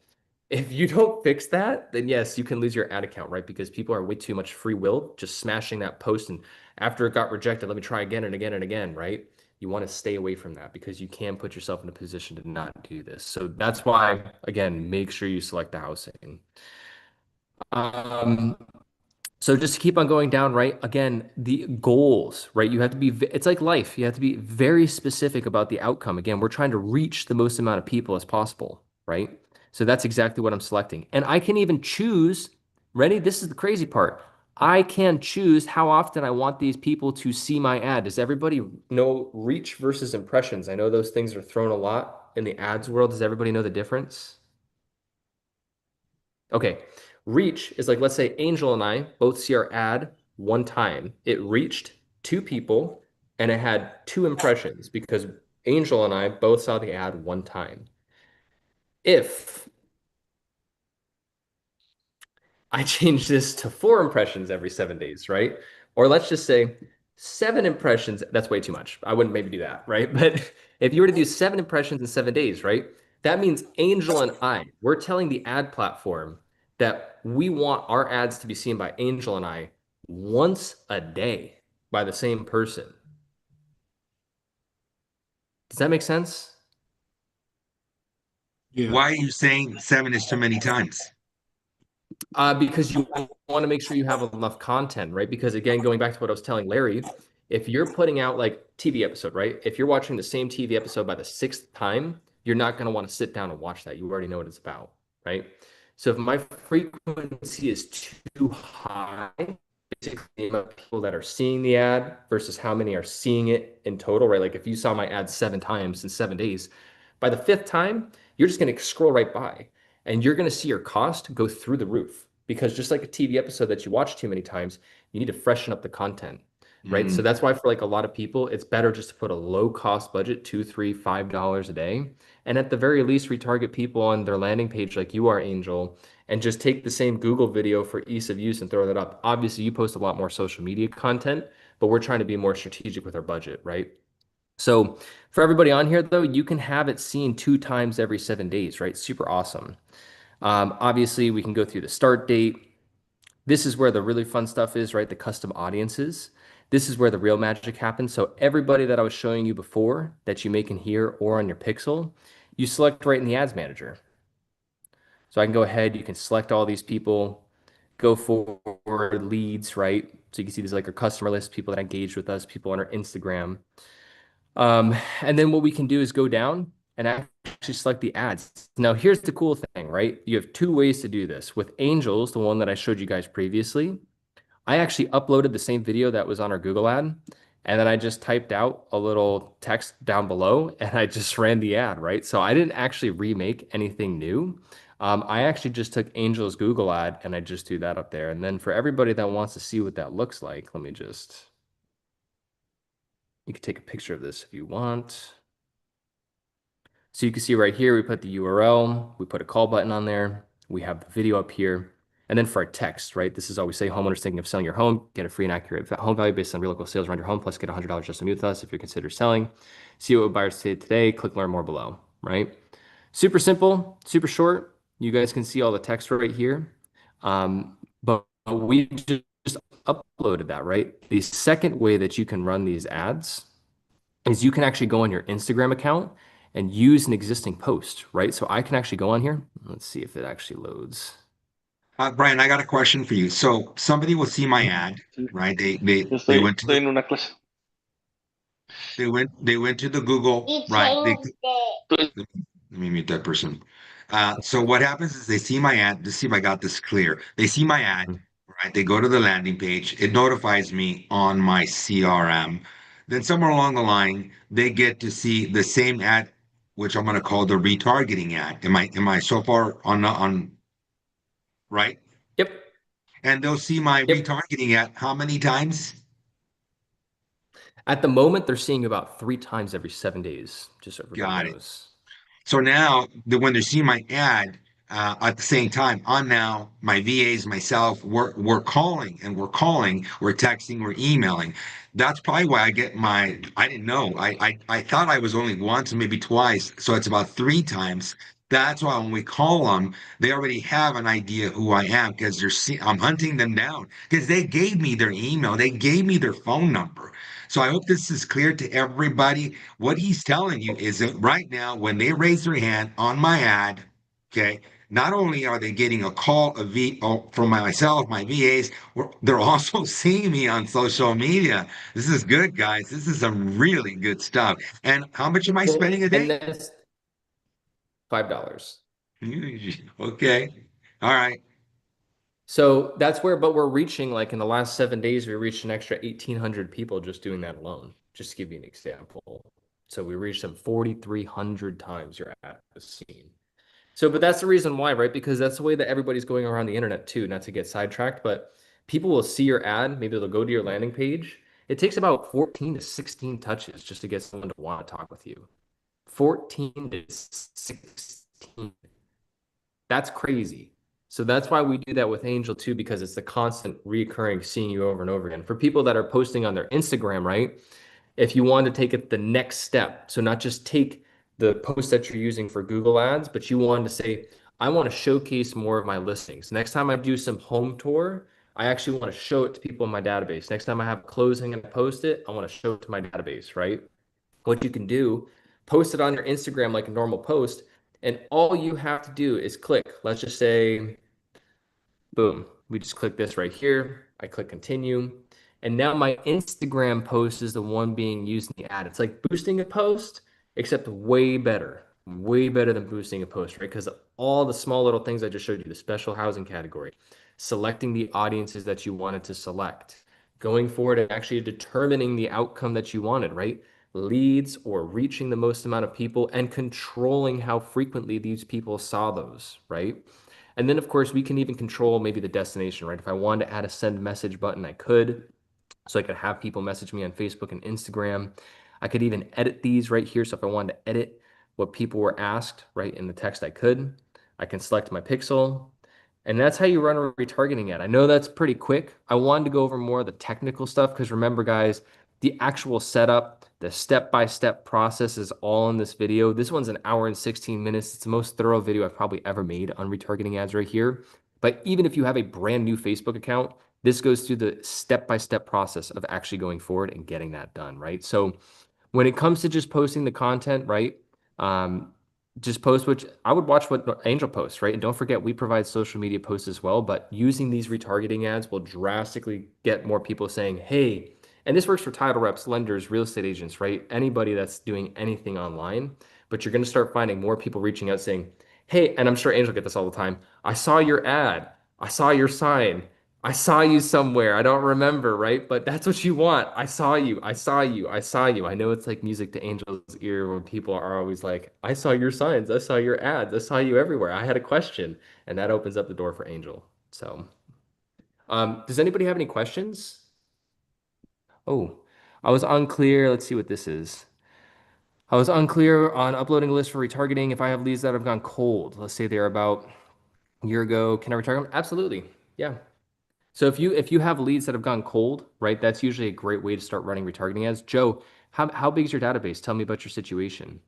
If you don't fix that, then yes, you can lose your ad account, right? Because people are way too much free will, just smashing that post. And after it got rejected, let me try again and again and again, right? You want to stay away from that because you can put yourself in a position to not do this. So that's why, again, make sure you select the housing. Um, so just to keep on going down, right? Again, the goals, right? You have to be, it's like life. You have to be very specific about the outcome. Again, we're trying to reach the most amount of people as possible, right? So that's exactly what I'm selecting. And I can even choose, ready? This is the crazy part. I can choose how often I want these people to see my ad. Does everybody know reach versus impressions? I know those things are thrown a lot in the ads world. Does everybody know the difference? Okay. Reach is like, let's say Angel and I both see our ad one time. It reached two people and it had two impressions because Angel and I both saw the ad one time. If I change this to four impressions every 7 days, right? Or let's just say seven impressions, that's way too much. I wouldn't maybe do that, right? But if you were to do seven impressions in 7 days, right? That means Angel and I, we're telling the ad platform that we want our ads to be seen by Angel and I once a day by the same person. Does that make sense? Yeah. Why are you saying seven is too many times? Because you want to make sure you have enough content, right? Because again, going back to what I was telling Larry, if you're putting out like TV episode, right? If you're watching the same TV episode by the sixth time, you're not going to want to sit down and watch that. You already know what it's about, right? So if my frequency is too high, basically the amount of people that are seeing the ad versus how many are seeing it in total, right? Like if you saw my ad 7 times in 7 days, by the fifth time, you're just going to scroll right by and you're going to see your cost go through the roof because just like a TV episode that you watch too many times, you need to freshen up the content, right? So Mm. that's why for like a lot of people, it's better just to put a low cost budget, $2, $3, $5 a day. And at the very least, retarget people on their landing page like you are, Angel, and just take the same Google video for ease of use and throw that up. Obviously, you post a lot more social media content, but we're trying to be more strategic with our budget, right? So for everybody on here, though, you can have it seen 2 times every 7 days, right? Super awesome. Obviously, we can go through the start date. This is where the really fun stuff is, right? The custom audiences. This is where the real magic happens. So everybody that I was showing you before that you make in here or on your Pixel, you select right in the Ads Manager. So I can go ahead, you can select all these people, go for leads, right? So you can see these like our customer list, people that engage with us, people on our Instagram. And then what we can do is go down and actually select the ads. Now, here's the cool thing, right? You have two ways to do this. With Angels, the one that I showed you guys previously, I actually uploaded the same video that was on our Google ad, and then I just typed out a little text down below and I just ran the ad, right? So I didn't actually remake anything new. I actually just took Angel's Google ad and I just do that up there. And then for everybody that wants to see what that looks like, let me just, you can take a picture of this if you want. So you can see right here, we put the URL, we put a call button on there, we have the video up here. And then for our text, right? This is always say homeowners thinking of selling your home, get a free and accurate home value based on real local sales around your home, plus get $100 just to meet with us if you're considered selling. See what buyers say today, click learn more below, right? Super simple, super short. You guys can see all the text right here. But we just uploaded that, right? The second way that you can run these ads is you can actually go on your Instagram account and use an existing post, right? So I can actually go on here. Let's see if it actually loads. Brian, I got a question for you. So somebody will see my ad, right? They went to en una clase. they went to the Google, right? Let me mute that person. So what happens is they see my ad. Let's see if I got this clear. They see my ad, right? They go to the landing page. It notifies me on my CRM. Then somewhere along the line, they get to see the same ad, which I'm going to call the retargeting ad. Am I so far on right? Yep. And they'll see my Yep. retargeting ad how many times? At the moment, they're seeing about 3 times every 7 days, just so everybody Got it. knows. So now when they see my ad at the same time, I'm now my VAs, myself, we're calling and we're texting, we're emailing. That's probably why I didn't know. I thought I was only once, maybe twice. So it's about 3 times. That's why when we call them, they already have an idea who I am because I'm hunting them down because they gave me their email, they gave me their phone number. So I hope this is clear to everybody. What he's telling you is that right now, when they raise their hand on my ad, okay, not only are they getting a call from myself, my VAs, they're also seeing me on social media. This is good, guys. This is some really good stuff. And how much am I spending Well, a and day? that's $5. Okay. All right. So that's where, but we're reaching, like in the last 7 days, we reached an extra 1,800 people just doing that alone. Just to give you an example. So we reached them 4,300 times you're at the scene. So, but that's the reason why, right? Because that's the way that everybody's going around the internet too, not to get sidetracked, but people will see your ad, maybe they'll go to your landing page. It takes about 14 to 16 touches just to get someone to want to talk with you. 14 to 16. That's crazy. So that's why we do that with Angel too, because it's the constant recurring seeing you over and over again. For people that are posting on their Instagram, right? If you want to take it the next step, so not just take the post that you're using for Google Ads, but you want to say, I want to showcase more of my listings. Next time I do some home tour, I actually want to show it to people in my database. Next time I have a closing and I post it, I want to show it to my database, right? What you can do, post it on your Instagram like a normal post, and all you have to do is click. Let's just say, boom, we just click this right here. I click continue. And now my Instagram post is the one being used in the ad. It's like boosting a post, except way better than boosting a post, right? Because all the small little things I just showed you, the special housing category, selecting the audiences that you wanted to select, going forward and actually determining the outcome that you wanted, right? Leads or reaching the most amount of people and controlling how frequently these people saw those, right? And then, of course, we can even control maybe the destination, right? If I wanted to add a send message button, I could. So I could have people message me on Facebook and Instagram. I could even edit these right here. So if I wanted to edit what people were asked, right, in the text, I could. I can select my pixel. And that's how you run a retargeting ad. I know that's pretty quick. I wanted to go over more of the technical stuff because remember, guys, the actual setup, the step-by-step process is all in this video. This one's an hour and 16 minutes. It's the most thorough video I've probably ever made on retargeting ads right here. But even if you have a brand new Facebook account, this goes through the step-by-step process of actually going forward and getting that done, right? So when it comes to just posting the content, right? Um, just post which I would watch what Angel posts, right? And don't forget, we provide social media posts as well, but using these retargeting ads will drastically get more people saying, hey, and this works for title reps, lenders, real estate agents, right? Anybody that's doing anything online, but you're going to start finding more people reaching out saying, hey, and I'm sure Angel get this all the time. I saw your ad. I saw your sign. I saw you somewhere. I don't remember, right? But that's what you want. I saw you. I saw you. I saw you. I know it's like music to Angel's ear when people are always like, I saw your signs. I saw your ads. I saw you everywhere. I had a question. And that opens up the door for Angel. So, does anybody have any questions? Oh, I was unclear. Let's see what this is. I was unclear on uploading a list for retargeting. If I have leads that have gone cold, let's say they're about a year ago, can I retarget them? Absolutely. Yeah. So if you have leads that have gone cold, right, that's usually a great way to start running retargeting ads. Joe, how big is your database? Tell me about your situation.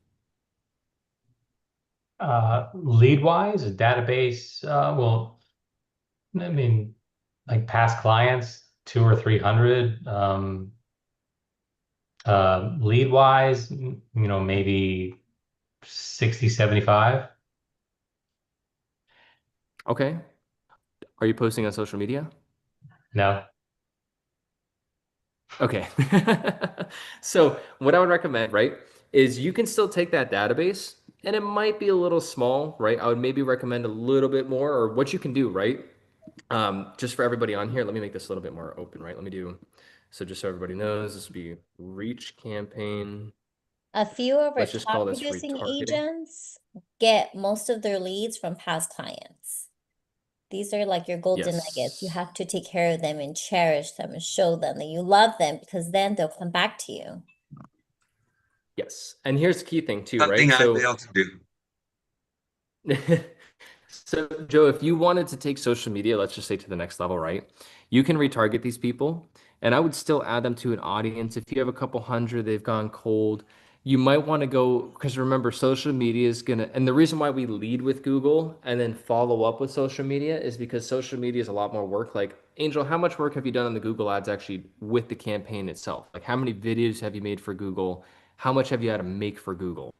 Lead wise, a database, well, I mean, like past clients, 200 or 300. Lead wise, maybe 60, 75. Okay. Are you posting on social media? No. Okay. So what I would recommend, right, is you can still take that database and it might be a little small, right? I would maybe recommend a little bit more or what you can do, right? Just for everybody on here, let me make this a little bit more open, right? Let me do, so just so everybody knows, this would be reach campaign. A few of our Let's just call top this producing retargeting. agents get most of their leads from past clients. These are like your golden nuggets. You Yes. have to take care of them and cherish them and show them that you love them because then they'll come back to you. Yes. And here's the key thing too, right? Something I So, failed to do. so Joe, if you wanted to take social media, let's just say to the next level, right? You can retarget these people and I would still add them to an audience. If you have a couple hundred, they've gone cold. you might want to go because remember, social media is gonna, and the reason why we lead with Google and then follow up with social media is because social media is a lot more work. Like, Angel, how much work have you done on the Google ads actually with the campaign itself? Like, how many videos have you made for Google? How much have you had to make for Google?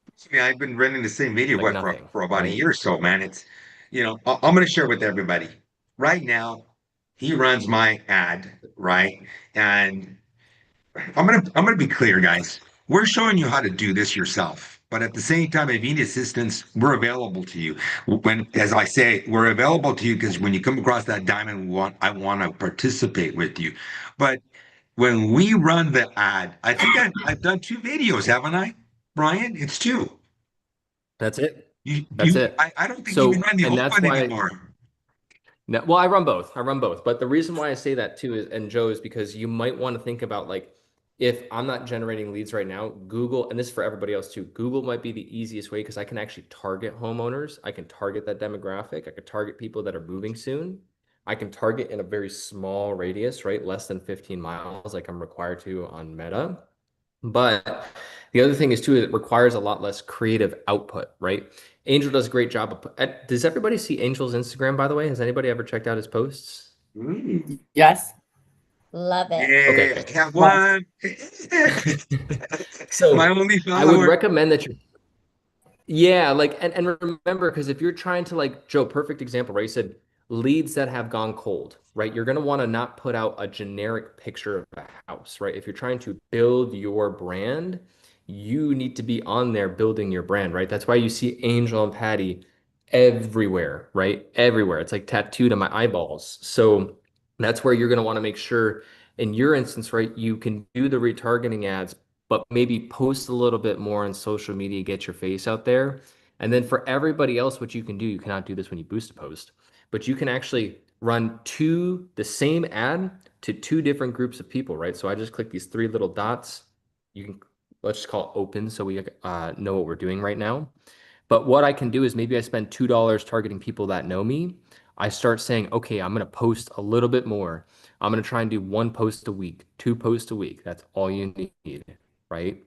I mean, I've been running the same video Like what nothing, for about a right? year or so, man. It's I'm going to share with everybody right now. He runs my ad, right? And I'm gonna be clear, guys. We're showing you how to do this yourself, but at the same time, if you need assistance, we're available to you. When, as I say, we're available to you because when you come across that diamond, I want to participate with you. But when we run the ad, I think I've done two videos, haven't I, Brian? It's two. That's it. You, That's you, it. I don't think you even So, run the and whole that's one why. anymore. No, well, I run both. I run both. But the reason why I say that too is, and Joe, is because you might want to think about like, if I'm not generating leads right now, Google, and this is for everybody else too, Google might be the easiest way because I can actually target homeowners. I can target that demographic. I could target people that are moving soon. I can target in a very small radius, right? Less than 15 miles, like I'm required to on Meta. But the other thing is too, it requires a lot less creative output, right? Angel does a great job of. Does everybody see Angel's Instagram, by the way? Has anybody ever checked out his posts? Mm. Yes. Love it. Yeah, I Okay. have Yes. one. My So only I would follower. recommend that you. Yeah, like and remember, because if you're trying to like Joe, perfect example, right? You said leads that have gone cold, right? You're gonna want to not put out a generic picture of a house, right? If you're trying to build your brand, you need to be on there building your brand, right? That's why you see Angel and Patty everywhere, right? Everywhere. It's like tattooed on my eyeballs. So that's where you're gonna want to make sure in your instance, right, you can do the retargeting ads but maybe post a little bit more on social media, get your face out there. And then for everybody else, what you can do, you cannot do this when you boost a post, but you can actually run the same ad to two different groups of people, right? So I just click these three little dots. You can, let's just call it open so we know what we're doing right now. But what I can do is maybe I spend $2 targeting people that know me. I start saying, okay, I'm going to post a little bit more. I'm going to try and do one post a week, two posts a week. That's all you need, right?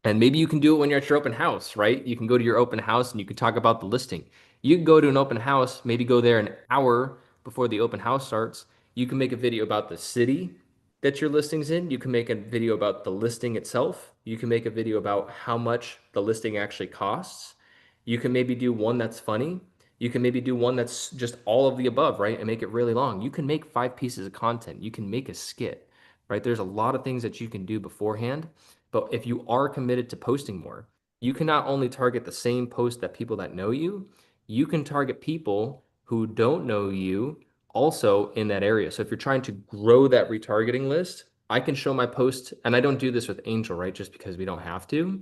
And maybe you can do it when you're at your open house, right? You can go to your open house and you can talk about the listing. You can go to an open house, maybe go there an hour before the open house starts. You can make a video about the city that your listing's in. You can make a video about the listing itself. You can make a video about how much the listing actually costs. You can maybe do one that's funny. You can maybe do one that's just all of the above, right? And make it really long. You can make 5 pieces of content. You can make a skit, right? There's a lot of things that you can do beforehand. But if you are committed to posting more, you can not only target the same post that people that know you can target people who don't know you also in that area. So if you're trying to grow that retargeting list, I can show my post, and I don't do this with Angel, right? Just because we don't have to.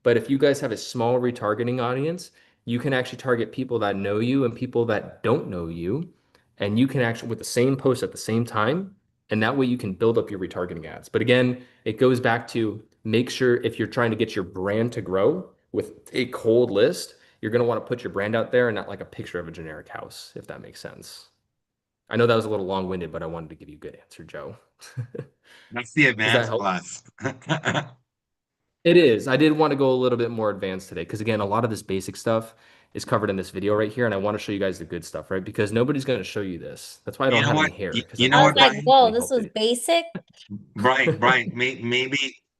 But if you guys have a small retargeting audience, you can actually target people that know you and people that don't know you. And you can actually, with the same post at the same time, and that way you can build up your retargeting ads. But again, it goes back to make sure if you're trying to get your brand to grow with a cold list, you're going to want to put your brand out there and not like a picture of a generic house, if that makes sense. I know that was a little long-winded, but I wanted to give you a good answer, Joe. That's the Does that advanced help? class. It is. I did want to go a little bit more advanced today because again, a lot of this basic stuff is covered in this video right here, and I want to show you guys the good stuff, right? Because nobody's going to show you this. That's why I You don't know have any what? hair because You I'm know I not was what, like, Brian? whoa, professionally this was cultivated. basic. Brian,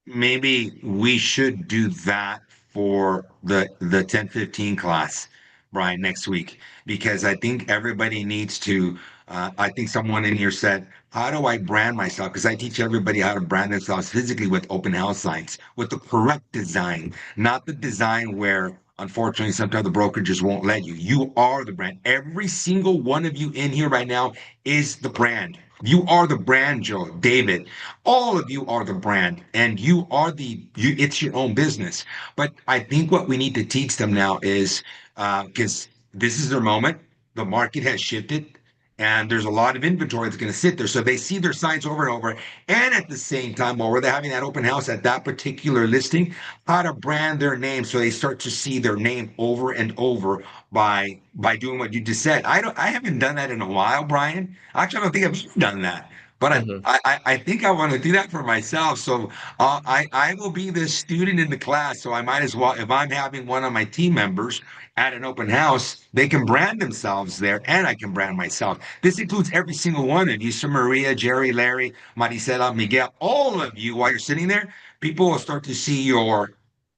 maybe we should do that for the 10-15 class, Brian, next week, because I think everybody needs to. I think someone in here said, "How do I brand myself?" Because I teach everybody how to brand themselves physically with open house signs, with the correct design, not the design where. Unfortunately, sometimes the brokerages won't let you. You are the brand. Every single one of you in here right now is the brand. You are the brand, Joe, David. All of you are the brand, and you are it's your own business. But I think what we need to teach them now is because this is their moment. The market has shifted, and there's a lot of inventory that's going to sit there. So they see their signs over and over. And at the same time, while they're having that open house at that particular listing, how to brand their name so they start to see their name over and over by doing what you just said. I haven't done that in a while, Brian. Actually, I don't think I've done that. but Mhm. I think I want to do that for myself. So I will be the student in the class. So I might as well, if I'm having one of my team members at an open house, they can brand themselves there and I can brand myself. This includes every single one of you. So Maria, Jerry, Larry, Maricela, Miguel, all of you, while you're sitting there, people will start to see your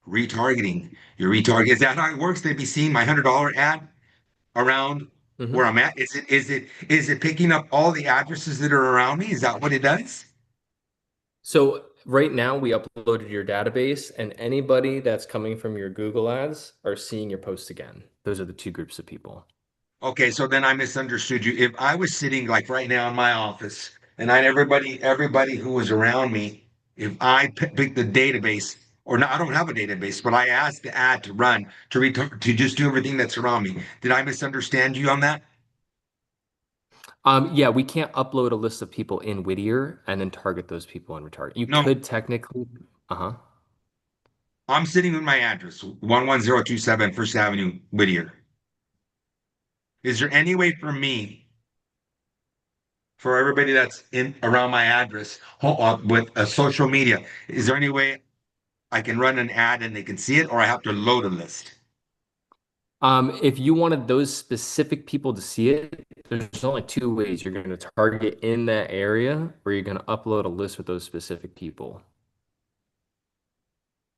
retargeting. Your retarget. Is that how it works? They'd be seeing my $100 ad around where Mhm. I'm at? Is it picking up all the addresses that are around me? Is that what it does? So right now we uploaded your database, and anybody that's coming from your Google ads are seeing your posts again. Those are the two groups of people. Okay, so then I misunderstood you. If I was sitting like right now in my office and I had everybody who was around me, if I picked the database, or no, I don't have a database, but I asked the ad to run to just do everything that's around me. Did I misunderstand you on that? Yeah, we can't upload a list of people in Whittier and then target those people and retarget. You No, could technically, uh-huh. I'm sitting with my address, 11027 First Avenue, Whittier. Is there any way for me, for everybody that's in around my address, with a social media, is there any way I can run an ad and they can see it, or I have to load a list? If you wanted those specific people to see it, there's only two ways. You're going to target in that area, or you're going to upload a list with those specific people.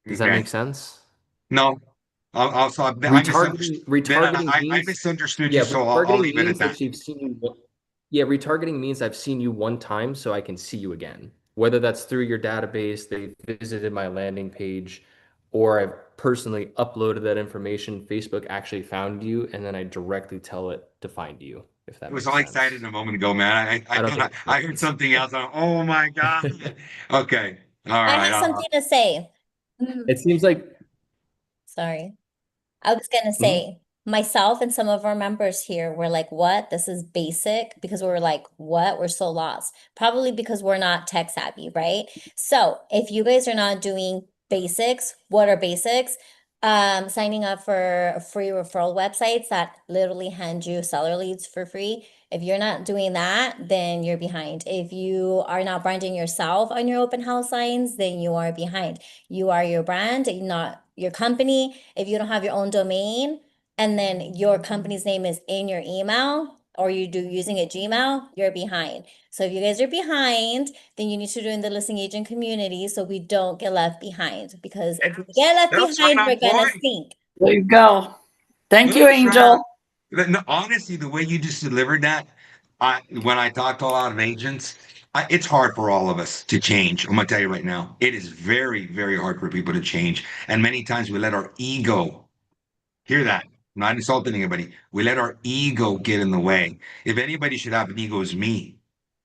Does that Okay. make sense? No, also I misunderstood. Then Retargeting I means, misunderstood you, yeah, so I'll retargeting leave it at means that. that you've seen you. Yeah, retargeting means I've seen you one time, so I can see you again. Whether that's through your database, they visited my landing page, or I've personally uploaded that information. Facebook actually found you, and then I directly tell it to find you, if It that was makes all excited sense. a moment ago, man. I I don't think thought it I heard does. something else. Oh my God. Okay. All I right. have something to say. It seems like, Sorry. I was gonna mhm. say, myself and some of our members here were like, what? This is basic because we were like, what? We're so lost. Probably because we're not tech savvy, right? So if you guys are not doing basics, what are basics? Signing up for free referral websites that literally hand you seller leads for free. If you're not doing that, then you're behind. If you are not branding yourself on your open house signs, then you are behind. You are your brand, not your company. If you don't have your own domain and then your company's name is in your email or you do using a Gmail, you're behind. So if you guys are behind, then you need to join the listing agent community so we don't get left behind. Because if we get left That's right behind, on we're gonna point. sink. There you go. Thank you, That's right on. Angel. No, honestly, the way you just delivered that, when I talk to a lot of agents, it's hard for all of us to change. I'm gonna tell you right now, it is very, very hard for people to change. And many times we let our ego hear that. I'm not insulting anybody. We let our ego get in the way. If anybody should have an ego, it's me.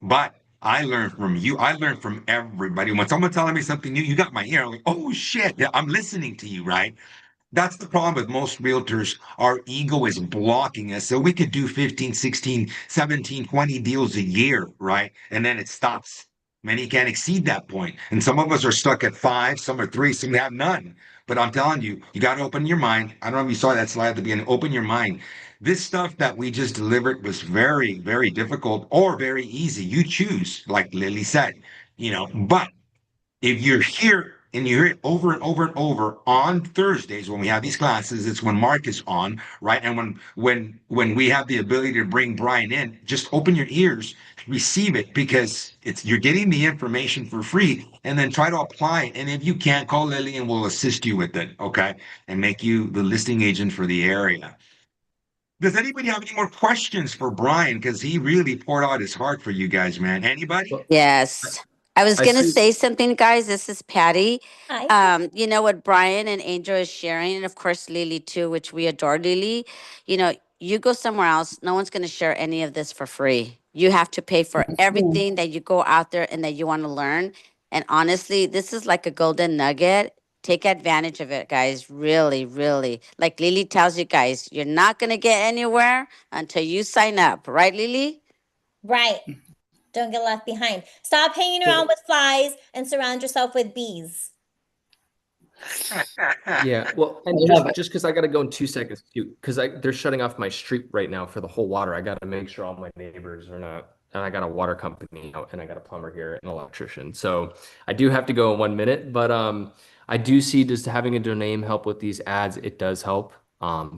But I learned from you. I learned from everybody. When someone's telling me something new, you got my ear. I'm like, oh shit, yeah, I'm listening to you, right? That's the problem with most realtors. Our ego is blocking us. So we could do 15, 16, 17, 20 deals a year, right? And then it stops. Many can't exceed that point. And some of us are stuck at five, some are three, some have none. But I'm telling you, you got to open your mind. I don't know if you saw that slide at the beginning. Open your mind. This stuff that we just delivered was very, very difficult or very easy. You choose, like Lily said, but if you're here and you hear it over and over and over on Thursdays when we have these classes, it's when Mark is on, right? And when we have the ability to bring Brian in, just open your ears, receive it because it's you're getting the information for free, and then try to apply it. And if you can't, call Lily and we'll assist you with it, okay? And make you the listing agent for the area. Does anybody have any more questions for Brian? Because he really poured out his heart for you guys, man. Anybody? Well, I, Yes. I was I going to see. say something, guys. This is Patty. Hi. You know what Brian and Angel is sharing, and of course Lily too, which we adore Lily. You go somewhere else, no one's going to share any of this for free. You have to pay for everything that you go out there and that you want to learn. And honestly, this is like a golden nugget. Take advantage of it, guys. Really, really. Like Lily tells you guys, you're not going to get anywhere until you sign up. Right, Lily? Right. Don't get left behind. Stop hanging around Well, with flies and surround yourself with bees. yeah, well, I and love just it. just because I got to go in 2 seconds too, because they're shutting off my street right now for the whole water. I got to make sure all my neighbors are not and I got a water company out, and I got a plumber here, and an electrician. So I do have to go in 1 minute, but I do see just having a domain help with these ads. It does help.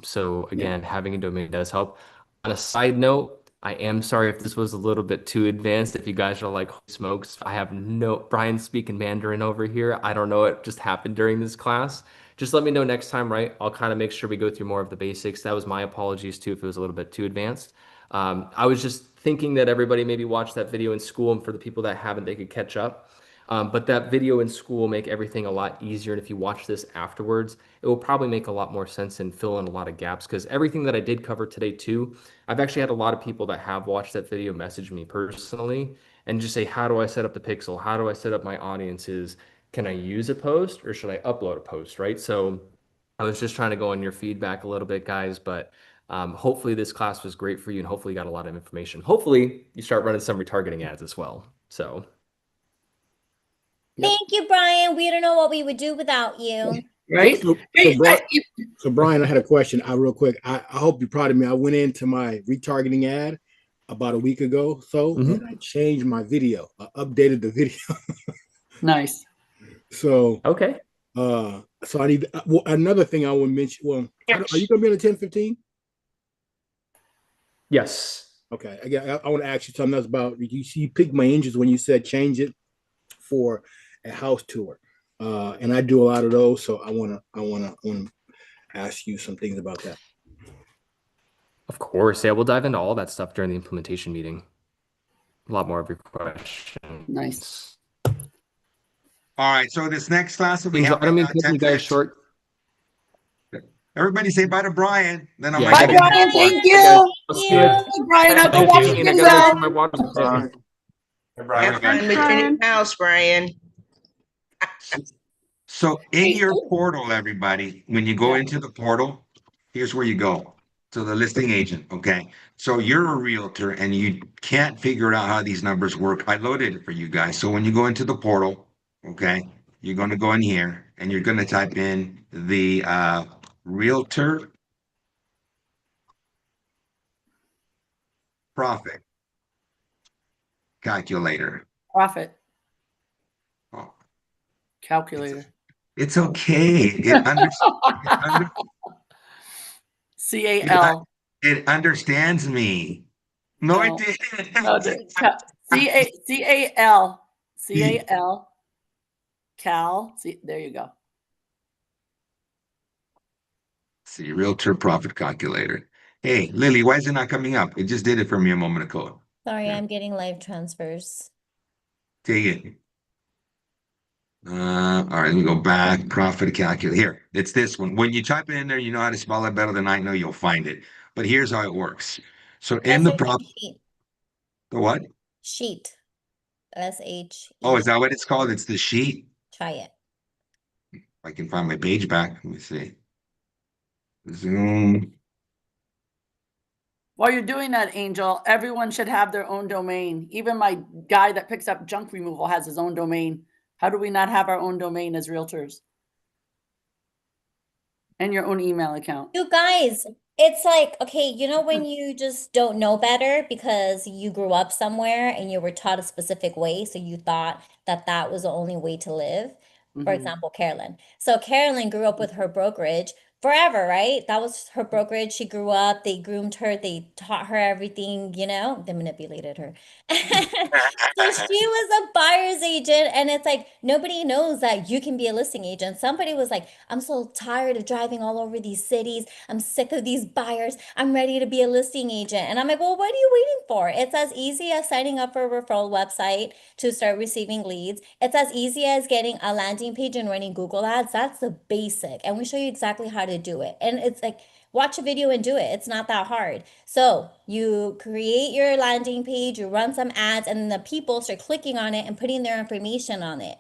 So again, having a domain does help. On a side note, I am sorry if this was a little bit too advanced. If you guys are like, "Holy smokes, I have no Brian speaking Mandarin over here. I don't know. It just happened during this class." Just let me know next time, right? I'll kind of make sure we go through more of the basics. That was my apologies too if it was a little bit too advanced. I was just thinking that everybody maybe watched that video in school, and for the people that haven't, they could catch up. But that video in school will make everything a lot easier. And if you watch this afterwards, it will probably make a lot more sense and fill in a lot of gaps. Because everything that I did cover today too, I've actually had a lot of people that have watched that video message me personally and just say, how do I set up the pixel? How do I set up my audiences? Can I use a post or should I upload a post, right? So I was just trying to go on your feedback a little bit, guys, but hopefully this class was great for you and hopefully you got a lot of information. Hopefully you start running some retargeting ads as well. So. Yep. Thank you, Brian. We don't know what we would do without you. Right? So, Hey, so Brian, I had a question. Real quick. I hope you're proud of me. I went into my retargeting ad about a week ago, and I changed my video. I updated the video. nice. So okay. So I need another thing I want to mention. Well, are you going to be on the 1015? Yes. Okay. I want to ask you something else about you piqued my interest when you said change it for a house tour. And I do a lot of those, so I want to ask you some things about that. Of course. Yeah, we'll dive into all that stuff during the implementation meeting. A lot more of your questions. Nice. All right. So this next class will be I don't mean to cut you guys short. Everybody say bye to Brian. Then I'm bye, Brian. Thank you. Bye, Brian. I'll go watch the kids out. Have fun with your new house, Brian. So in your portal, everybody, when you go into the portal, here's where you go. So the listing agent, okay. So you're a realtor and you can't figure out how these numbers work. I loaded it for you guys. So when you go into the portal, okay, you're going to go in here and you're going to type in the realtor profit calculator. Profit. Oh. Calculator. It's okay. CAL. It understands me. No, it didn't. No, CAL. CAL. Cal. See, there you go. See, realtor profit calculator. Hey, Lily, why is it not coming up? It just did it for me a moment ago. Sorry, I'm getting live transfers. Take it. All right, let me go back. Profit calculator. Here, it's this one. When you type it in there, you know how to spell it better than I know, you'll find it. But here's how it works. So in the profit, the what? Sheet. SHE. Oh, is that what it's called? It's the sheet. Try it. I can find my page back. Let me see. Zoom. While you're doing that, Angel, everyone should have their own domain. Even my guy that picks up junk removal has his own domain. How do we not have our own domain as realtors? And your own email account. You guys, it's like, okay, you know when you just don't know better because you grew up somewhere and you were taught a specific way, so you thought that that was the only way to live? For example, Carolyn. So Carolyn grew up with her brokerage forever, right? That was her brokerage. She grew up, they groomed her, they taught her everything, they manipulated her. So she was a buyer's agent, and it's like nobody knows that you can be a listing agent. Somebody was like, I'm so tired of driving all over these cities. I'm sick of these buyers. I'm ready to be a listing agent. And I'm like, well, what are you waiting for? It's as easy as signing up for a referral website to start receiving leads. It's as easy as getting a landing page and running Google ads. That's the basic. And we show you exactly how to do it. And it's like, watch a video and do it. It's not that hard. So you create your landing page, you run some ads, and then the people start clicking on it and putting their information on it.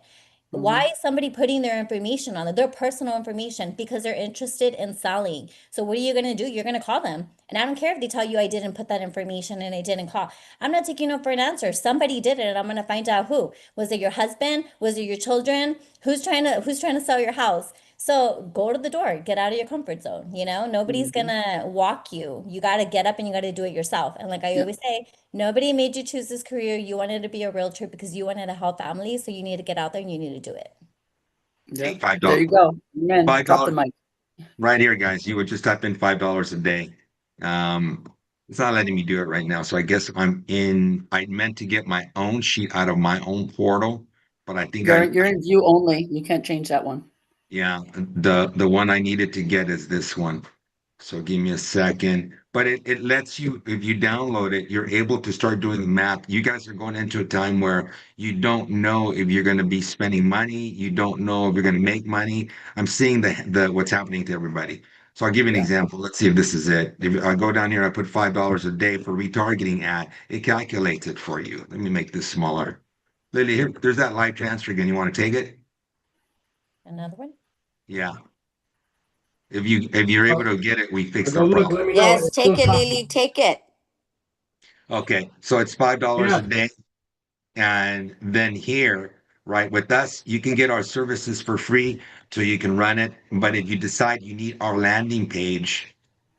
Why is somebody putting their information on it? Their personal information, because they're interested in selling. So what are you going to do? You're going to call them. And I don't care if they tell you I didn't put that information and I didn't call. I'm not taking no for an answer. Somebody did it and I'm going to find out who. Was it your husband? Was it your children? Who's trying to sell your house? So go to the door, get out of your comfort zone. Nobody's Mhm. gonna walk you. You got to get up and you got to do it yourself. And like I Yeah. always say, nobody made you choose this career. You wanted to be a realtor because you wanted to help families. So you need to get out there and you need to do it. Hey, Yep. $5. There you go. Amen. Drop the $5 mic. right here, guys. You would just type in $5 a day. Um, it's not letting me do it right now. So I guess I meant to get my own sheet out of my own portal, but I think You're in view only. You can't change that one. yeah, the one I needed to get is this one. So give me a second. But it lets you, if you download it, you're able to start doing the math. You guys are going into a time where you don't know if you're going to be spending money. You don't know if you're going to make money. I'm seeing the what's happening to everybody. So I'll give you an Yeah. example. Let's see if this is it. If I go down here, I put $5 a day for retargeting ad, it calculates it for you. Let me make this smaller. Lily, here, there's that live transfer again. You want to take it? Another one? Yeah. If you're able to get it, we fixed Go our look. problem. Let me know. Yes, It's still take it, talking. Lily, take it. Okay, so it's $5 a Yeah. day. And then here, right, with us, you can get our services for free so you can run it. But if you decide you need our landing page,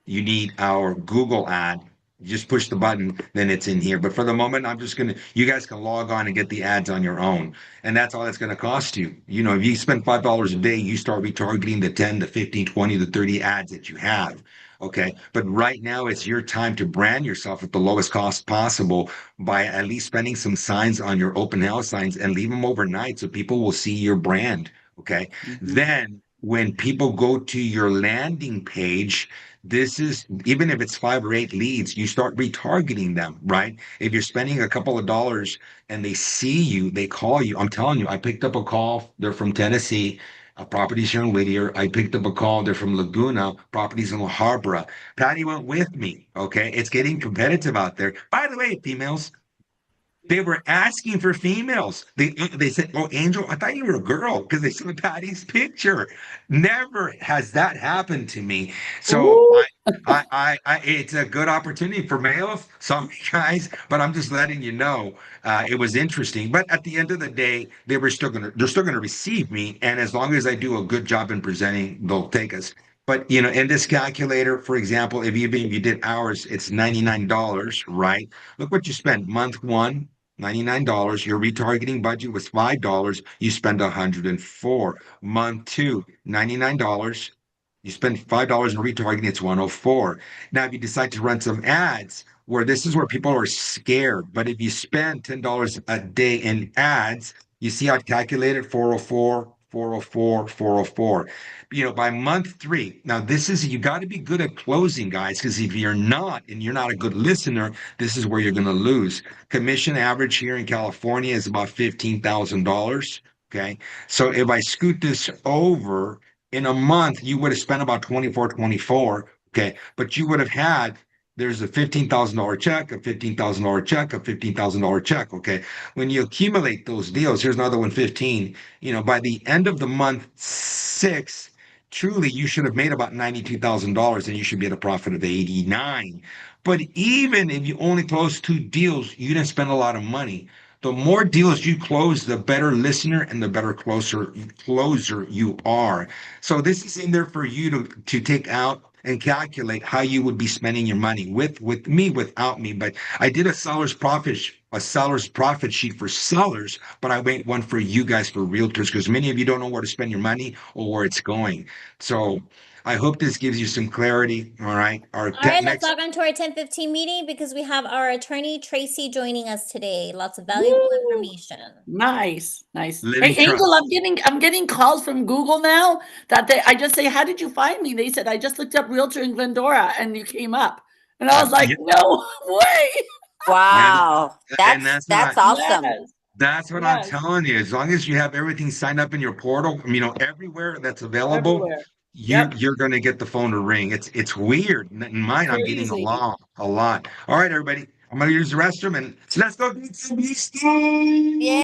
you need our Google ad, you just push the button, then it's in here. But for the moment, you guys can log on and get the ads on your own. And that's all it's going to cost you. If you spend $5 a day, you start retargeting the 10, the 15, 20, the 30 ads that you have. Okay. But right now, it's your time to brand yourself at the lowest cost possible by at least spending some signs on your open house signs and leave them overnight so people will see your brand. Okay. Mhm. Then when people go to your landing page, this is even if it's 5 or 8 leads, you start retargeting them, right? If you're spending a couple of dollars and they see you, they call you. I'm telling you, I picked up a call. They're from Tennessee, properties here in Whittier. I picked up a call. They're from Laguna, properties in La Habra. Patty went with me. Okay. It's getting competitive out there. By the way, females, they were asking for females. They said, "Oh, Angel, I thought you were a girl," because they saw Patty's picture. Never has that happened to me. So Ooh. it's a good opportunity for males, some guys, but I'm just letting you know it was interesting. But at the end of the day, they're still gonna receive me, and as long as I do a good job in presenting, they'll take us. But in this calculator, for example, if you did hours, it's $99, right? Look what you spent month one. $99. Your retargeting budget was $5. You spend 104. Month two, $99. You spend $5 in retargeting, it's 104. Now, if you decide to run some ads, where this is where people are scared, but if you spend $10 a day in ads, you see how it's calculated 404, 404, 404. By month three, now this is you got to be good at closing, guys, because if you're not and you're not a good listener, this is where you're going to lose. Commission average here in California is about $15,000. Okay. So if I scoot this over in a month, you would have spent about 24, 24. Okay. But you would have had, there's a $15,000 check, a $15,000 check, a $15,000 check. Okay. When you accumulate those deals, here's another one, 15. By the end of the month six, truly you should have made about $92,000 and you should be at a profit of 89. But even if you only close 2 deals, you didn't spend a lot of money. The more deals you close, the better listener and the better closer you are. So this is in there for you to take out and calculate how you would be spending your money with me, without me. But I did a seller's profit sheet for sellers, but I made one for you guys for realtors because many of you don't know where to spend your money or where it's going. So I hope this gives you some clarity. All right. Our All right, let's next log on to our 10:15 meeting because we have our attorney Tracy joining us today. Lots of valuable Woo. information. Nice. Hey, Lily Angel, Trust. I'm getting calls from Google now that I just say, "How did you find me?" They said, "I just looked up realtor in Glendora and you came up." And I was like, Yeah, "No way." yeah, Wow. and that's That's not. awesome. Yes. That's what I'm Yes. telling you. As long as you have everything signed up in your portal, everywhere that's available, Everywhere. you Yep. you're going to get the phone to ring. It's weird. In mine, I'm getting a Crazy. lot, a lot. All right, everybody. I'm going to use the restroom and let's go get some Yeah.